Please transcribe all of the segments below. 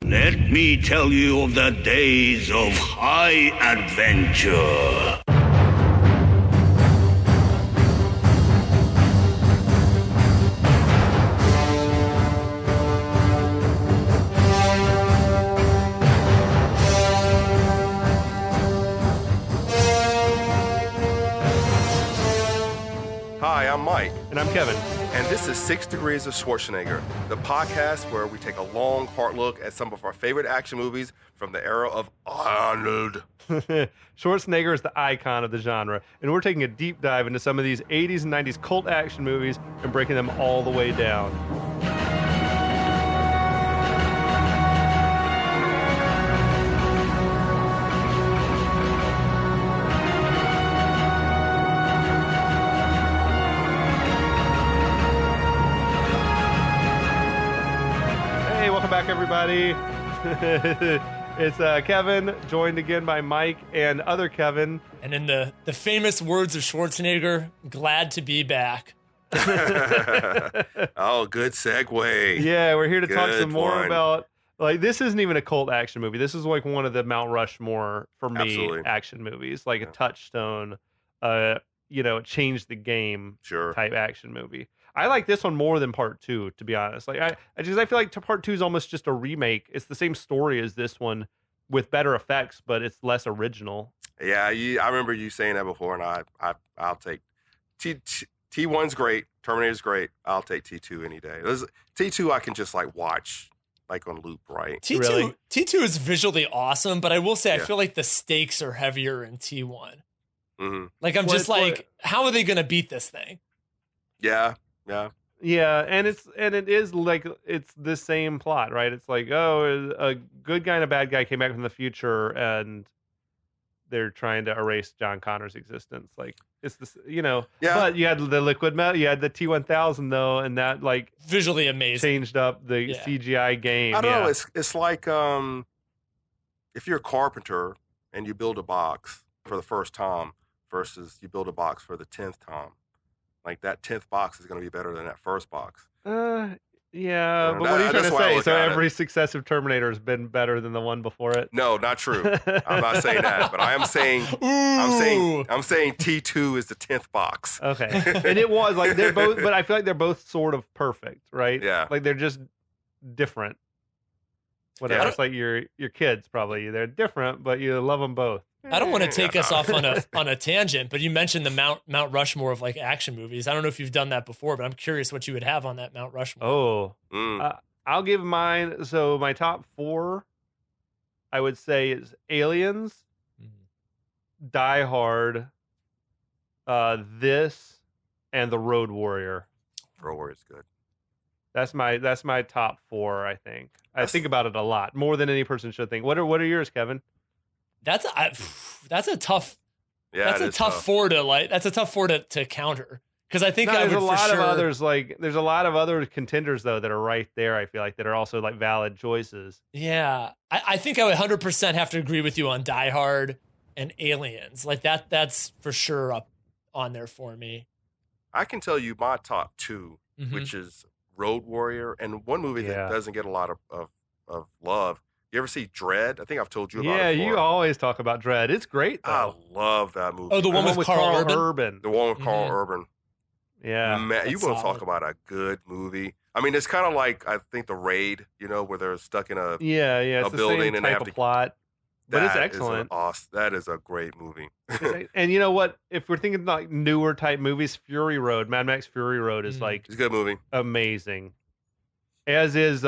Let me tell you of the days of high adventure. Hi, I'm Mike. And I'm Kevin. And this is 6 Degrees of Schwarzenegger, the podcast where we take a long, hard look at some of our favorite action movies from the era of Arnold. Schwarzenegger is the icon of the genre, and we're taking a deep dive into some of these 80s and 90s cult action movies and breaking them all the way down. Back, everybody. It's Kevin, joined again by Mike and other Kevin. And in the famous words of Schwarzenegger, glad to be back. Oh, good segue. Yeah, we're here to talk Good some more one. about, like, this isn't even a cult action movie. This is like one of the Mount Rushmore, for me, Absolutely. action movies. Like a Yeah. touchstone, changed the game Sure. type action movie. I like this one more than part two, to be honest. Like I feel like part two is almost just a remake. It's the same story as this one with better effects, but it's less original. Yeah, I remember you saying that before, and I'll take T1's great, Terminator's great. I'll take T2 any day. T2 I can just like watch like on loop, right? T2 Really? T2 is visually awesome, but I will say I Yeah. feel like the stakes are heavier in T1. Mm-hmm. Like I'm Well, just it's like, how are they going to beat this thing? Yeah. Yeah, and it is like it's the same plot, right? It's like, oh, a good guy and a bad guy came back from the future, and they're trying to erase John Connor's existence. Like it's this, Yeah. But you had the liquid metal, you had the T1000 though, and that like Visually amazing. changed up the Yeah. CGI game. I don't yeah. know. It's like if you're a carpenter and you build a box for the first time versus you build a box for the 10th time. Like that 10th box is going to be better than that first box. Yeah, Yeah, but what are you trying that's to why I say? look So at it. every successive Terminator has been better than the one before it? No, not true. I'm not saying that, but I am saying Ooh. I'm saying T2 is the 10th box. Okay. And it was like they're both, but I feel like they're both sort of perfect, right? Yeah. Like they're just different. Whatever. Yeah. It's like your kids probably. They're different, but you love them both. I don't want to take Yeah, us no. off on a tangent, but you mentioned the Mount Rushmore of like action movies. I don't know if you've done that before, but I'm curious what you would have on that Mount Rushmore. Oh, Mm. I'll give mine. So my top four, I would say, is Aliens, Die Hard, this, and The Road Warrior. Road Warrior's good. That's my top four. I think I think about it a lot, more than any person should think. What are yours, Kevin? That's a tough Yeah, that's it a is tough four to like. That's a tough four to counter because I think I there's would a lot for of sure. others. Like there's a lot of other contenders though that are right there. I feel like that are also like valid choices. Yeah, I think I would 100% have to agree with you on Die Hard and Aliens. Like that's for sure up on there for me. I can tell you my top two, Mhm. which is Road Warrior and one movie Yeah. that doesn't get a lot of love. You ever see Dread? I think I've told you about Yeah, it before. you always talk about Dread. It's great I though. love that movie. Oh, the one with Carl Urban. The one with Carl Mhm. Urban. Yeah. Man, you That's want to solid. talk about a good movie. I mean, it's kind of like, I think, The Raid, where they're stuck in a... Yeah, a it's the building same and they type have of to- plot, but it's That is excellent. that is a great movie. And you know what? If we're thinking like newer type movies, Fury Road, Mad Max Fury Road is Mhm. like It's a good movie. amazing. As is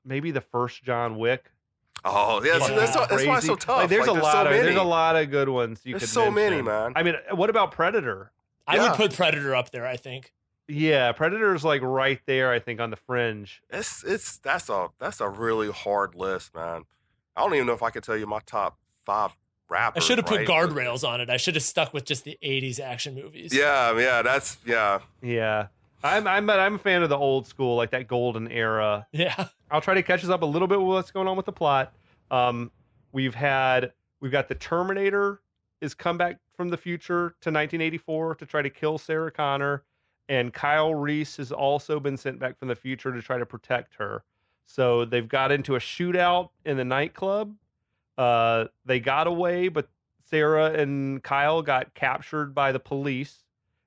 maybe the first John Wick. Oh, yeah, Yeah. that's why it's so Crazy. tough. Like, there's so many. there's a lot of good ones you There's could so many, mention. man. I mean, what about Predator? I Yeah. would put Predator up there. I think. Yeah, Predator's like right there, I think, on the fringe. That's a really hard list, man. I don't even know if I could tell you my top 5 I rappers. should have put right? guardrails on it. I should have stuck with just the 80s action movies. Yeah. Yeah. I'm a fan of the old school, like that golden era. Yeah. I'll try to catch us up a little bit with what's going on with the plot. We've got the Terminator is come back from the future to 1984 to try to kill Sarah Connor, and Kyle Reese has also been sent back from the future to try to protect her. So they've got into a shootout in the nightclub. They got away, but Sarah and Kyle got captured by the police,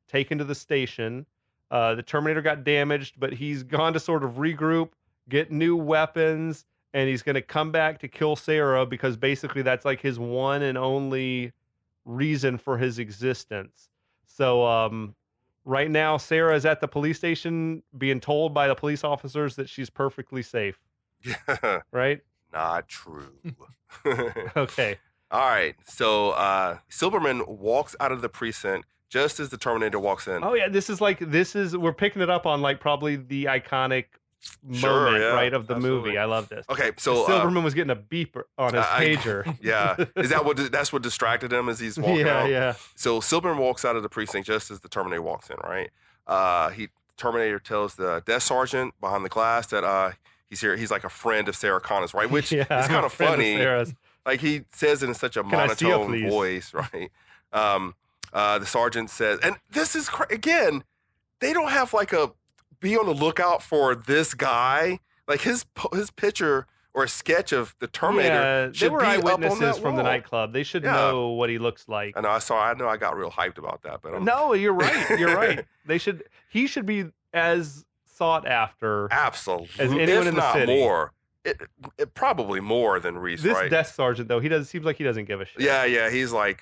taken to the station. The Terminator got damaged, but he's gone to sort of regroup, get new weapons, and he's going to come back to kill Sarah because basically that's like his one and only reason for his existence. So right now, Sarah is at the police station being told by the police officers that she's perfectly safe. Yeah. Right? Not true. Okay. All right. So Silberman walks out of the precinct just as the Terminator walks in. Oh yeah, we're picking it up on like probably the iconic moment, right, of the movie. I love this. Okay, so Silverman was getting a beep on his pager. Yeah, that's what distracted him as he's walking out? Yeah. So Silverman walks out of the precinct just as the Terminator walks in, right? Terminator tells the desk sergeant behind the glass that he's here. He's like a friend of Sarah Connor's, right? Which is kind of funny. Like he says it in such a monotone voice, right? The sergeant says, and this is again, they don't have like be on the lookout for this guy. Like his picture or a sketch of the Terminator should they were be eyewitnesses up on that from the wall. nightclub. They should know what he looks like. I know. I got real hyped about that, but no, you're right. You're right. He should be as sought after, absolutely, as anyone in the city. More. It probably more than Reese, this right? desk sergeant though, seems like he doesn't give a shit. Yeah, he's like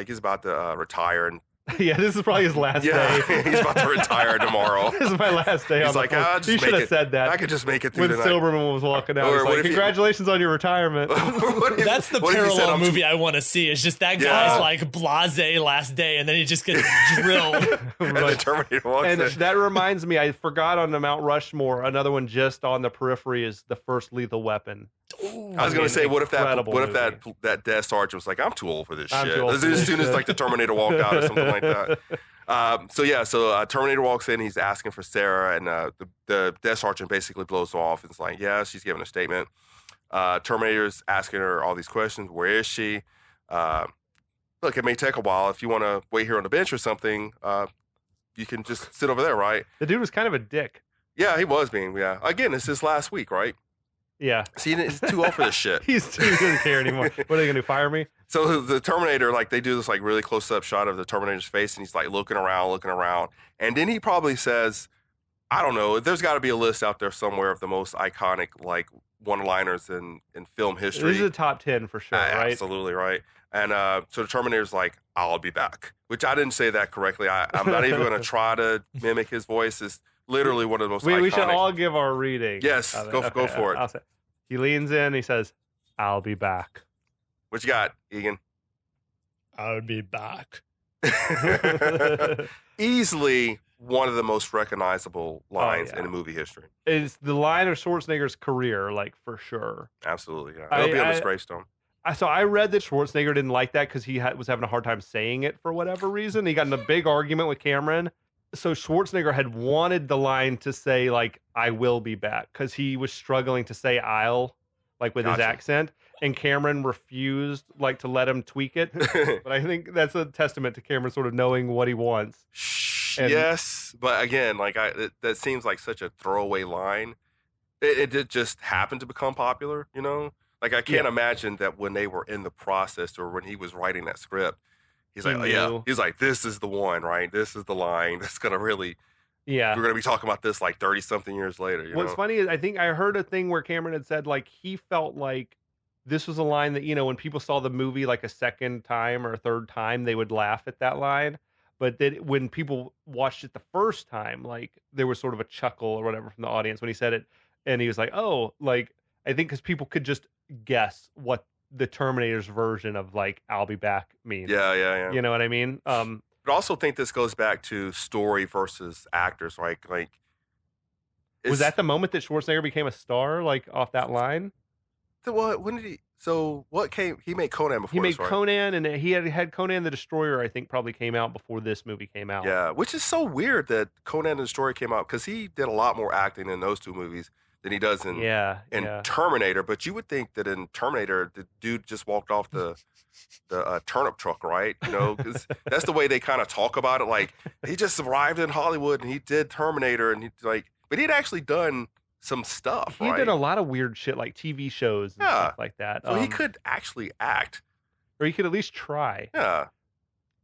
he's about to retire, and yeah, this is probably his last day. He's about to retire tomorrow. This is my last day. He's like, he should have said that. I could just make it through when the night. Silberman was walking out. He's like, congratulations on your retirement. That's the parallel movie I want to see. It's just that guy's like blase last day, and then he just gets drilled. And the Terminator walks in. That reminds me, I forgot on the Mount Rushmore, another one just on the periphery is the first Lethal Weapon. Ooh, I was going to say, what if that desk sergeant was like, I'm too old for this shit. As soon as like the Terminator walked out or something like that. So Terminator walks in, he's asking for Sarah, and the desk sergeant basically blows off and is like, yeah, she's giving a statement. Terminator's asking her all these questions. Where is she? Look, it may take a while. If you want to wait here on the bench or something, you can just sit over there, right? The dude was kind of a dick. Yeah, he was being, Again, it's his last week, right? Yeah. See, he's too old for this shit. He doesn't care anymore. What are they going to do, fire me? So the Terminator, like, they do this, like, really close-up shot of the Terminator's face, and he's, like, looking around. And then he probably says, I don't know, there's got to be a list out there somewhere of the most iconic, like, one-liners in film history. This is a top 10 for sure, right? Absolutely, right. And so the Terminator's like, I'll be back. Which I didn't say that correctly. I'm not even going to try to mimic his voice. It's literally one of the most iconic. We should all give our reading. Yes, go for it. He leans in, he says, I'll be back. What you got, Egan? I'll be back. Easily one of the most recognizable lines in movie history. It's the line of Schwarzenegger's career, like, for sure. Absolutely, yeah. It'll be on his gravestone. So I read that Schwarzenegger didn't like that because he was having a hard time saying it for whatever reason. He got in a big argument with Cameron. So Schwarzenegger had wanted the line to say, like, I will be back, because he was struggling to say I'll, like, with his accent. And Cameron refused, like, to let him tweak it. But I think that's a testament to Cameron sort of knowing what he wants. Yes, but again, like, that seems like such a throwaway line. It did just happen to become popular, you know? Like, I can't imagine that when they were in the process or when he was writing that script, he's like, he's like, this is the one, right? This is the line that's going to really, we're going to be talking about this like 30-something years later. What's funny is I think I heard a thing where Cameron had said, like, he felt like this was a line that, you know, when people saw the movie like a second time or a third time, they would laugh at that line. But then when people watched it the first time, like, there was sort of a chuckle or whatever from the audience when he said it. And he was like, oh, like, I think because people could just guess what the Terminator's version of, like, I'll be back means. Yeah. You know what I mean? But I also think this goes back to story versus actors, right? Like, was that the moment that Schwarzenegger became a star, like, off that line? When did he? So what came? He made Conan before. He made this, right? Conan, and he had Conan the Destroyer. I think probably came out before this movie came out. Yeah, which is so weird that Conan the Destroyer came out because he did a lot more acting in those two movies than he does in Terminator. But you would think that in Terminator, the dude just walked off the turnip truck, right? You know, because that's the way they kind of talk about it. Like, he just arrived in Hollywood and he did Terminator, and but he'd actually done some stuff, He right? did a lot of weird shit like TV shows and stuff like that. So he could actually act. or he could at least try. Yeah.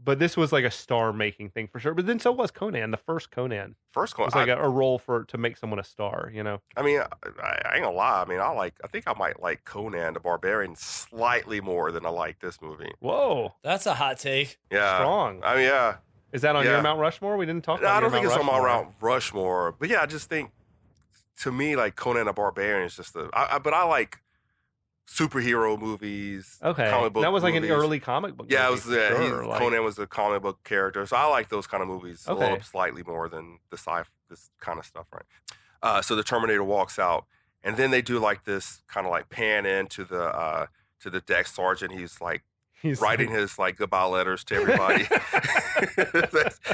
But this was like a star-making thing for sure. But then so was Conan. The first Conan First was like a role to make someone a star. You know. I mean, I ain't gonna lie. I mean, I think I might like Conan the Barbarian slightly more than I like this movie. Whoa, That's a hot take. Yeah. strong. I mean, yeah. Is that on Yeah. your Mount Rushmore? We didn't talk No, about I don't your think it's on my Rushmore. Mount Rushmore. But yeah, I just think to me, like Conan the Barbarian is just but I like superhero movies. Okay, comic book that was like movies. an early comic book. Yeah, it movie was. for sure. Conan was a comic book character, so I like those kind of movies a little Okay. slightly more than this kind of stuff, right? So the Terminator walks out, and then they do like this kind of like pan into the deck sergeant. He's like He's writing his like goodbye letters to everybody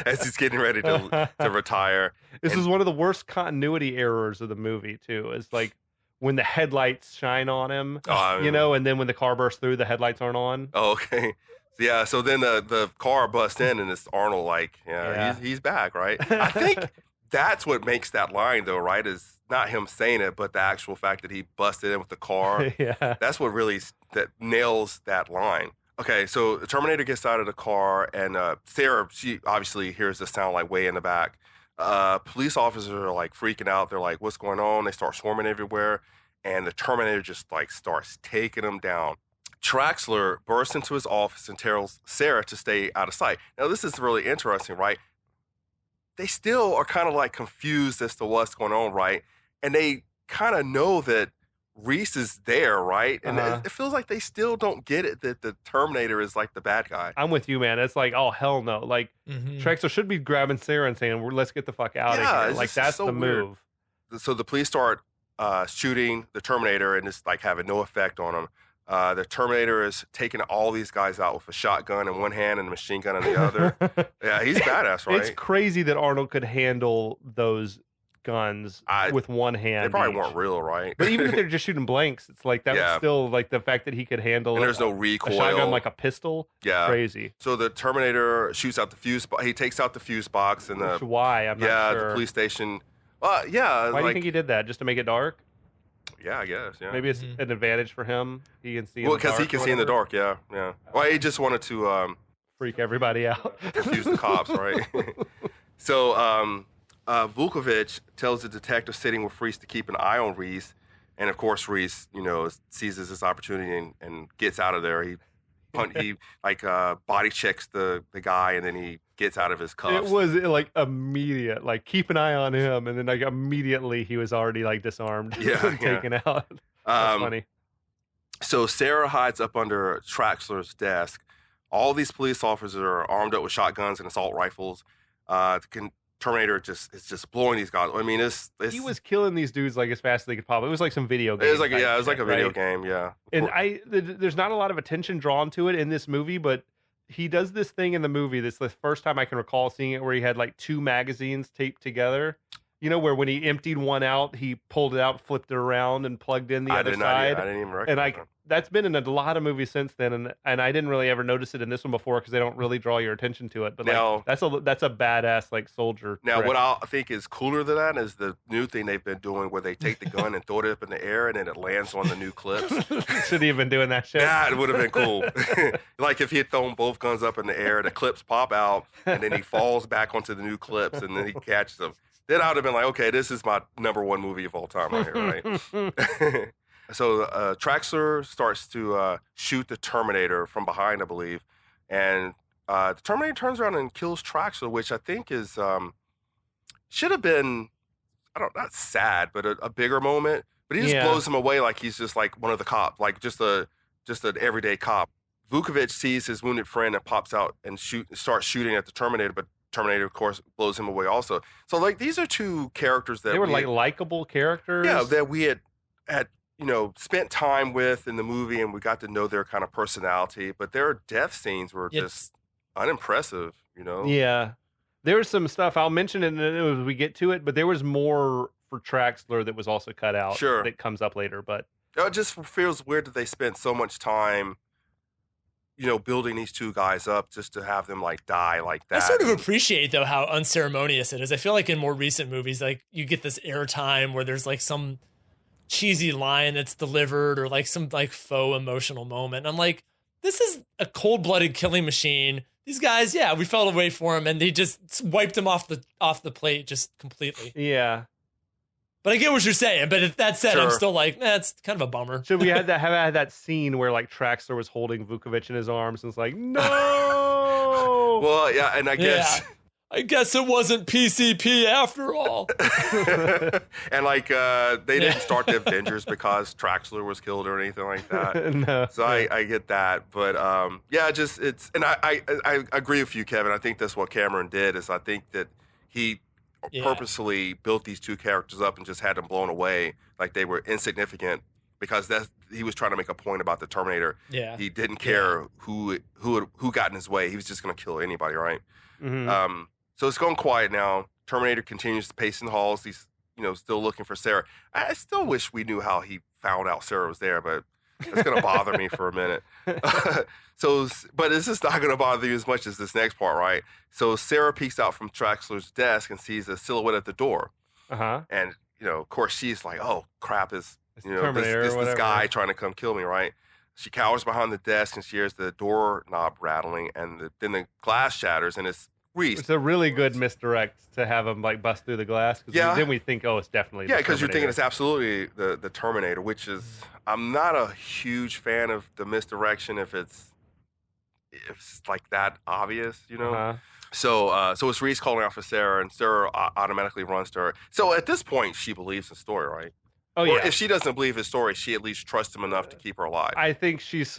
as he's getting ready to retire. This is one of the worst continuity errors of the movie too. Is like when the headlights shine on him, you know, and then when the car bursts through, the headlights aren't on. Oh, okay. Yeah, so then the car busts in and it's Arnold like, Yeah. he's back, right? I think that's what makes that line though, right? Is not him saying it, but the actual fact that he busted in with the car. Yeah. That's what really that nails that line. Okay, so the Terminator gets out of the car and Sarah, she obviously hears the sound like way in the back. Police officers are like freaking out. They're like, what's going on? They start swarming everywhere. And the Terminator just like starts taking them down. Traxler bursts into his office and tells Sarah to stay out of sight. Now, this is really interesting, right? They still are kind of like confused as to what's going on, right? And they kind of know that Reese is there, right? And it feels like they still don't get it that the Terminator is like the bad guy. I'm with you, man. It's like, oh hell no! Like Traxler should be grabbing Sarah and saying, "Let's get the fuck out of here." it's Like just that's so the weird. move. So the police start shooting the Terminator, and it's like having no effect on him. The Terminator is taking all these guys out with a shotgun in one hand and a machine gun in the other. Yeah, he's badass, right? It's crazy that Arnold could handle those guns with one hand. They probably each. weren't real, right? But even if they're just shooting blanks, it's like that was still like the fact that he could handle. And there's no a recoil. shotgun like a pistol. Yeah, crazy. So the Terminator shoots out the fuse. He takes out the fuse box and the why I'm not sure. the police station. Yeah. Why do you think he did that? Just to make it dark? Yeah, I guess. Yeah. Maybe it's an advantage for him. He can see. Well, because he can see in the dark. Yeah, yeah. Well, he just wanted to freak everybody out, confuse the cops, right? So Vukovic tells the detective sitting with Reese to keep an eye on Reese, and of course Reese, seizes this opportunity and gets out of there. He body checks the guy, and then he gets out of his cuffs. It was like immediate, like keep an eye on him, and then like immediately he was already like disarmed, and taken out. That's funny. So Sarah hides up under Traxler's desk. All these police officers are armed up with shotguns and assault rifles. Terminator is just blowing these guys. I mean, he was killing these dudes like as fast as they could pop. It was like some video game. It was like a video right? game, yeah. And there's not a lot of attention drawn to it in this movie, but he does this thing in the movie. This is the first time I can recall seeing it, where he had like two magazines taped together. You know, where when he emptied one out, he pulled it out, flipped it around, and plugged in the other side. I didn't even recognize and that's been in a lot of movies since then, and I didn't really ever notice it in this one before because they don't really draw your attention to it. But now, that's a badass like soldier. Now, trick. what I think is cooler than that is the new thing they've been doing, where they take the gun and throw it up in the air, and then it lands on the new clips. Should he have been doing that shit? That would have been cool. Like if he had thrown both guns up in the air, the clips pop out, and then he falls back onto the new clips, and then he catches them. Then I would have been like, okay, this is my #1 movie of all time right here, right? So Traxler starts to shoot the Terminator from behind, I believe, and the Terminator turns around and kills Traxler, which I think is should have been, not sad, but a bigger moment. But he just blows him away like he's just like one of the cops, like just an everyday cop. Vukovic sees his wounded friend and pops out and starts shooting at the Terminator, but Terminator, of course, blows him away also. So, like, these are two characters that they were like likable characters. Yeah, that we had spent time with in the movie, and we got to know their kind of personality. But their death scenes were just unimpressive, Yeah, there was some stuff I'll mention it as we get to it, but there was more for Traxler that was also cut out. That comes up later, but it just feels weird that they spent so much time building these two guys up just to have them like die like that. I sort of appreciate though how unceremonious it is. I feel like in more recent movies, like you get this airtime where there's like some cheesy line that's delivered or like some like faux emotional moment. I'm like, this is a cold-blooded killing machine. These guys, yeah, we fell away for him and they just wiped him off the plate just completely. Yeah. But I get what you're saying. But if that said, Sure. I'm still like, it's kind of a bummer. Should we have had that scene where like Traxler was holding Vukovic in his arms and it's like, no. Well, yeah, and I guess. Yeah. I guess it wasn't PCP after all. And like they didn't start the Avengers because Traxler was killed or anything like that. No. So I get that, but yeah, just and I agree with you, Kevin. I think that's what Cameron did. Is I think that he purposely built these two characters up and just had them blown away like they were insignificant because he was trying to make a point about the Terminator. Yeah, he didn't care who got in his way. He was just going to kill anybody, right? Mm-hmm. So it's going quiet now. Terminator continues to pace in the halls. He's still looking for Sarah. I still wish we knew how he found out Sarah was there, but it's going to bother me for a minute. But it's just not going to bother you as much as this next part, right? So Sarah peeks out from Traxler's desk and sees a silhouette at the door. Uh-huh. And, of course, she's like, oh, crap, this guy trying to come kill me, right? She cowers behind the desk and she hears the doorknob rattling and then the glass shatters and it's Reese. It's a really good misdirect to have him like bust through the glass. Yeah. Then we think, oh, it's definitely because you're thinking it's absolutely the Terminator, which is I'm not a huge fan of the misdirection if it's like that obvious, Uh-huh. So it's Reese calling out for Sarah, and Sarah automatically runs to her. So at this point, she believes his story, right? Oh Or yeah. if she doesn't believe his story, she at least trusts him enough to keep her alive. I think she's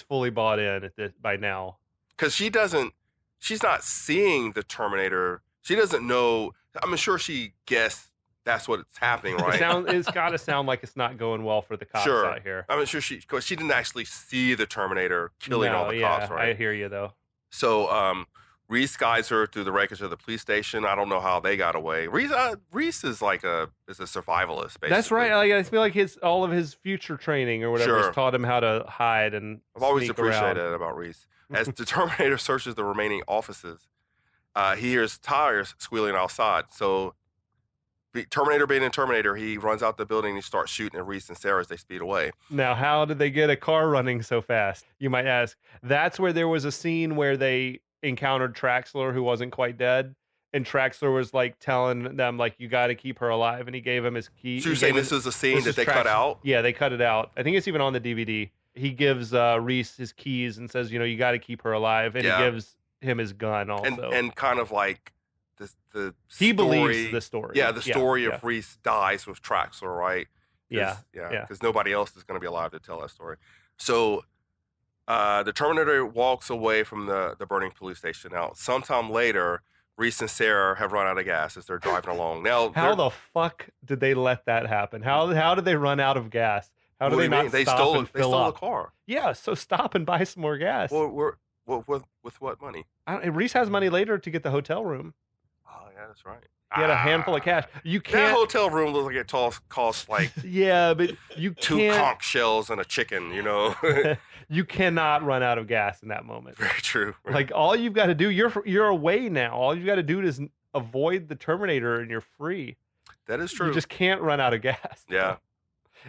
fully bought in by now. Because she's not seeing the Terminator. She doesn't know. I'm sure she guessed that's what's happening, right? It's got to sound like it's not going well for the cops out here. I'm sure because she didn't actually see the Terminator killing all the cops, right? I hear you though. So Reese guides her through the wreckage of the police station. I don't know how they got away. Reese is like a survivalist, basically. That's right. I feel like all of his future training or whatever has taught him how to hide and I've always sneak appreciated around. that about Reese. As the Terminator searches the remaining offices, he hears tires squealing outside. So Terminator being a Terminator, he runs out the building and he starts shooting at Reese and Sarah as they speed away. Now, how did they get a car running so fast? You might ask. That's where there was a scene where they encountered Traxler, who wasn't quite dead, and Traxler was like telling them like, you got to keep her alive, and he gave him his key. So you're saying this is a scene that they cut out? Yeah, they cut it out. I think it's even on the DVD. He gives Reese his keys and says, you got to keep her alive, and he gives him his gun also. And kind of like the he story, believes the story. Yeah, the story of Reese dies with Traxler, right? Yeah. Because nobody else is going to be alive to tell that story. So the Terminator walks away from the burning police station. Now, sometime later, Reese and Sarah have run out of gas as they're driving along. Now, how the fuck did they let that happen? How did they run out of gas? How do they not stop and fill up? They stole a car. Yeah, so stop and buy some more gas. Well, with what money? Reese has money later to get the hotel room. Oh, yeah, that's right. He had a handful of cash. You can't. That hotel room looks like it costs like yeah, but you two can't. conch shells and a chicken. You cannot run out of gas in that moment. Very true. Like all you've got to do, you're away now. All you've got to do is avoid the Terminator, and you're free. That is true. You just can't run out of gas. Yeah.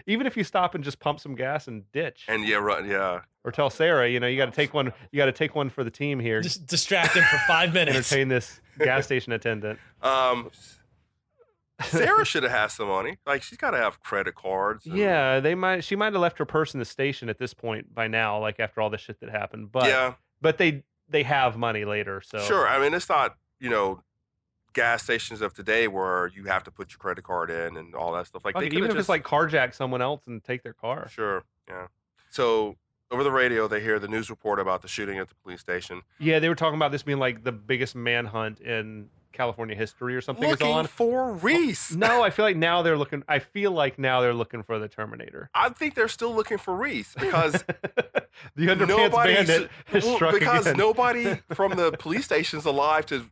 Even if you stop and just pump some gas and ditch. And yeah. Or tell Sarah, you got to take one. You got to take one for the team here. Just distract him for 5 minutes. Entertain this gas station attendant. Sarah should have had some money. Like she's got to have credit cards. Yeah, she might have left her purse in the station at this point by now. Like after all the shit that happened. But but they have money later. So sure. I mean, it's not gas stations of today where you have to put your credit card in and all that stuff. Like even if it's like carjack someone else and take their car. Sure. Yeah. So over the radio, they hear the news report about the shooting at the police station. Yeah, they were talking about this being like the biggest manhunt in California history or something. Looking for Reese. No, I feel like now they're looking. I feel like now they're looking for the Terminator. I think they're still looking for Reese because the underpants bandit has struck because again. nobody from the police station's alive to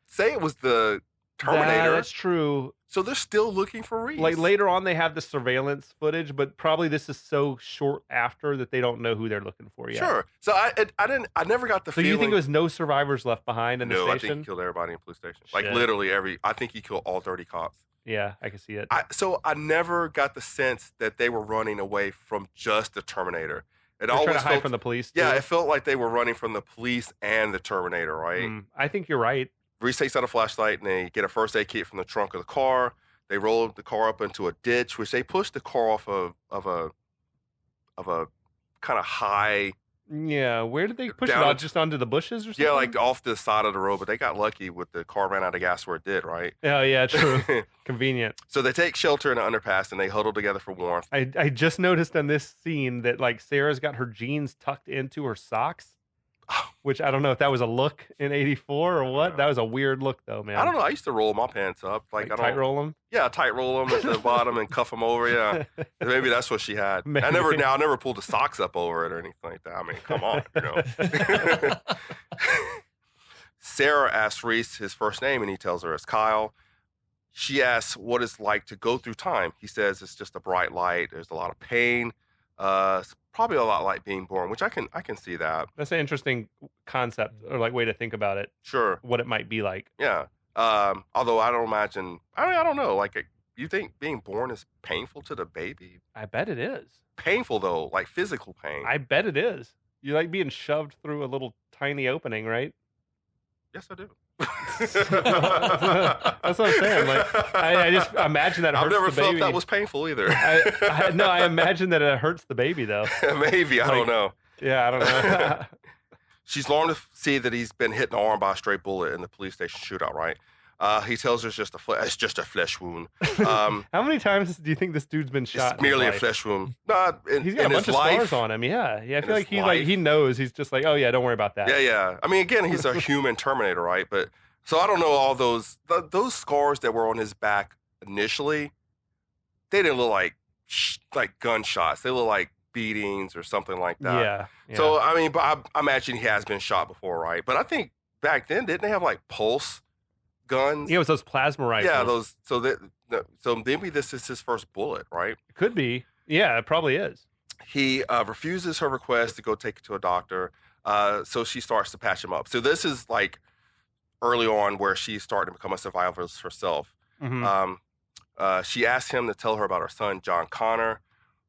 say it was the Terminator. That's true. So they're still looking for Reese. Like later on, they have the surveillance footage, but probably this is so short after that they don't know who they're looking for yet. Sure. So I never got the So feeling. you think it was no survivors left behind in the No, I think station? he killed everybody in the police station. Like Shit. literally I think he killed all 30 cops. Yeah, I can see it. So I never got the sense that they were running away from just the Terminator. It They're always trying to hide felt, from the police. yeah, too. it felt like they were running from the police and the Terminator, right? I think you're right. Reese takes out a flashlight and they get a first aid kit from the trunk of the car. They roll the car up into a ditch, which they push the car off of a kind of high. Yeah, where did they push it Down out? into- Just onto the bushes or something? Yeah, like off the side of the road, but they got lucky with the car ran out of gas where it did, right? Oh, yeah, true. Convenient. So they take shelter in an underpass and they huddle together for warmth. I just noticed in this scene that like Sarah's got her jeans tucked into her socks, which I don't know if that was a look in '84 or what. Yeah. That was a weird look though, man. I don't know. I used to roll my pants up, like I don't tight roll them. Yeah, tight roll them at the bottom and cuff them over. Yeah, maybe that's what she had. Maybe. I never pulled the socks up over it or anything like that. I mean, come on, you know. Sarah asks Reese his first name, and he tells her it's Kyle. She asks what it's like to go through time. He says it's just a bright light. There's a lot of pain. It's probably a lot like being born, which I can see that. That's an interesting concept or like way to think about it. Sure. What it might be like. Yeah. Although I don't imagine. I don't know. Like, you think being born is painful to the baby? I bet it is. Painful though, like physical pain. I bet it is. You like being shoved through a little tiny opening, right? Yes, I do. That's what I'm saying. Like, I just imagine that it I've hurts never the felt baby. that was painful either. No, I imagine that it hurts the baby though. Maybe, I don't know. Yeah, I don't know. She's longed to see that he's been hit in the arm by a stray bullet in the police station shootout, right? He tells her it's just a flesh wound. How many times do you think this dude's been shot? It's merely in a his life? flesh wound. No, He's got a bunch of scars on him. Yeah. I feel like he knows. He's just like, oh yeah, don't worry about that. Yeah. I mean, again, he's a human Terminator, right? But so I don't know all those scars that were on his back initially. They didn't look like gunshots. They look like beatings or something like that. Yeah. So I mean, but I imagine he has been shot before, right? But I think back then, didn't they have like pulse guns? Yeah, it was those plasma rifles. Yeah, those. So maybe this is his first bullet, right? It could be. Yeah, it probably is. He refuses her request to go take it to a doctor. So she starts to patch him up. So this is like early on where she's starting to become a survivalist herself. Mhm. She asks him to tell her about her son, John Connor.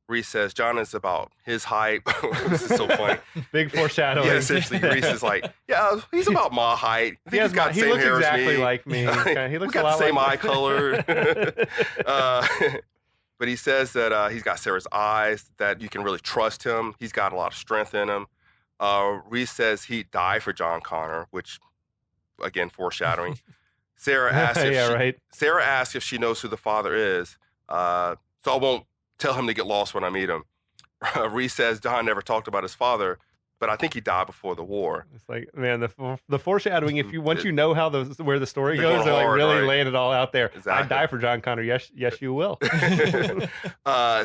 Reese says John is about his height. This is so funny. Big foreshadowing. Yeah, essentially, Reese is like, yeah, he's about my height. I think he's got the he same looks hair exactly as me. like me. He looks we got a lot the same like eye color. But he says that he's got Sarah's eyes, that you can really trust him. He's got a lot of strength in him. Reese says he'd die for John Connor, which, again, foreshadowing. Sarah asks Sarah asks if she knows who the father is, so I won't tell him to get lost when I meet him. Reese says John never talked about his father, but I think he died before the war. It's like, man, the foreshadowing. If you once you know how where the story They're goes, going they're like hard, really right? laying it all out there. Exactly. I'd die for John Connor. Yes, you will.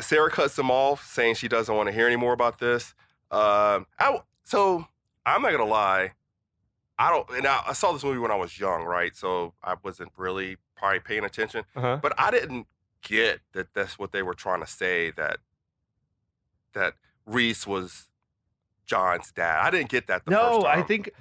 Sarah cuts him off, saying she doesn't want to hear any more about this. So I'm not gonna lie, I saw this movie when I was young, right? So I wasn't really probably paying attention, but I didn't get that that's what they were trying to say, that Reese was John's dad. I didn't get that the first time. I think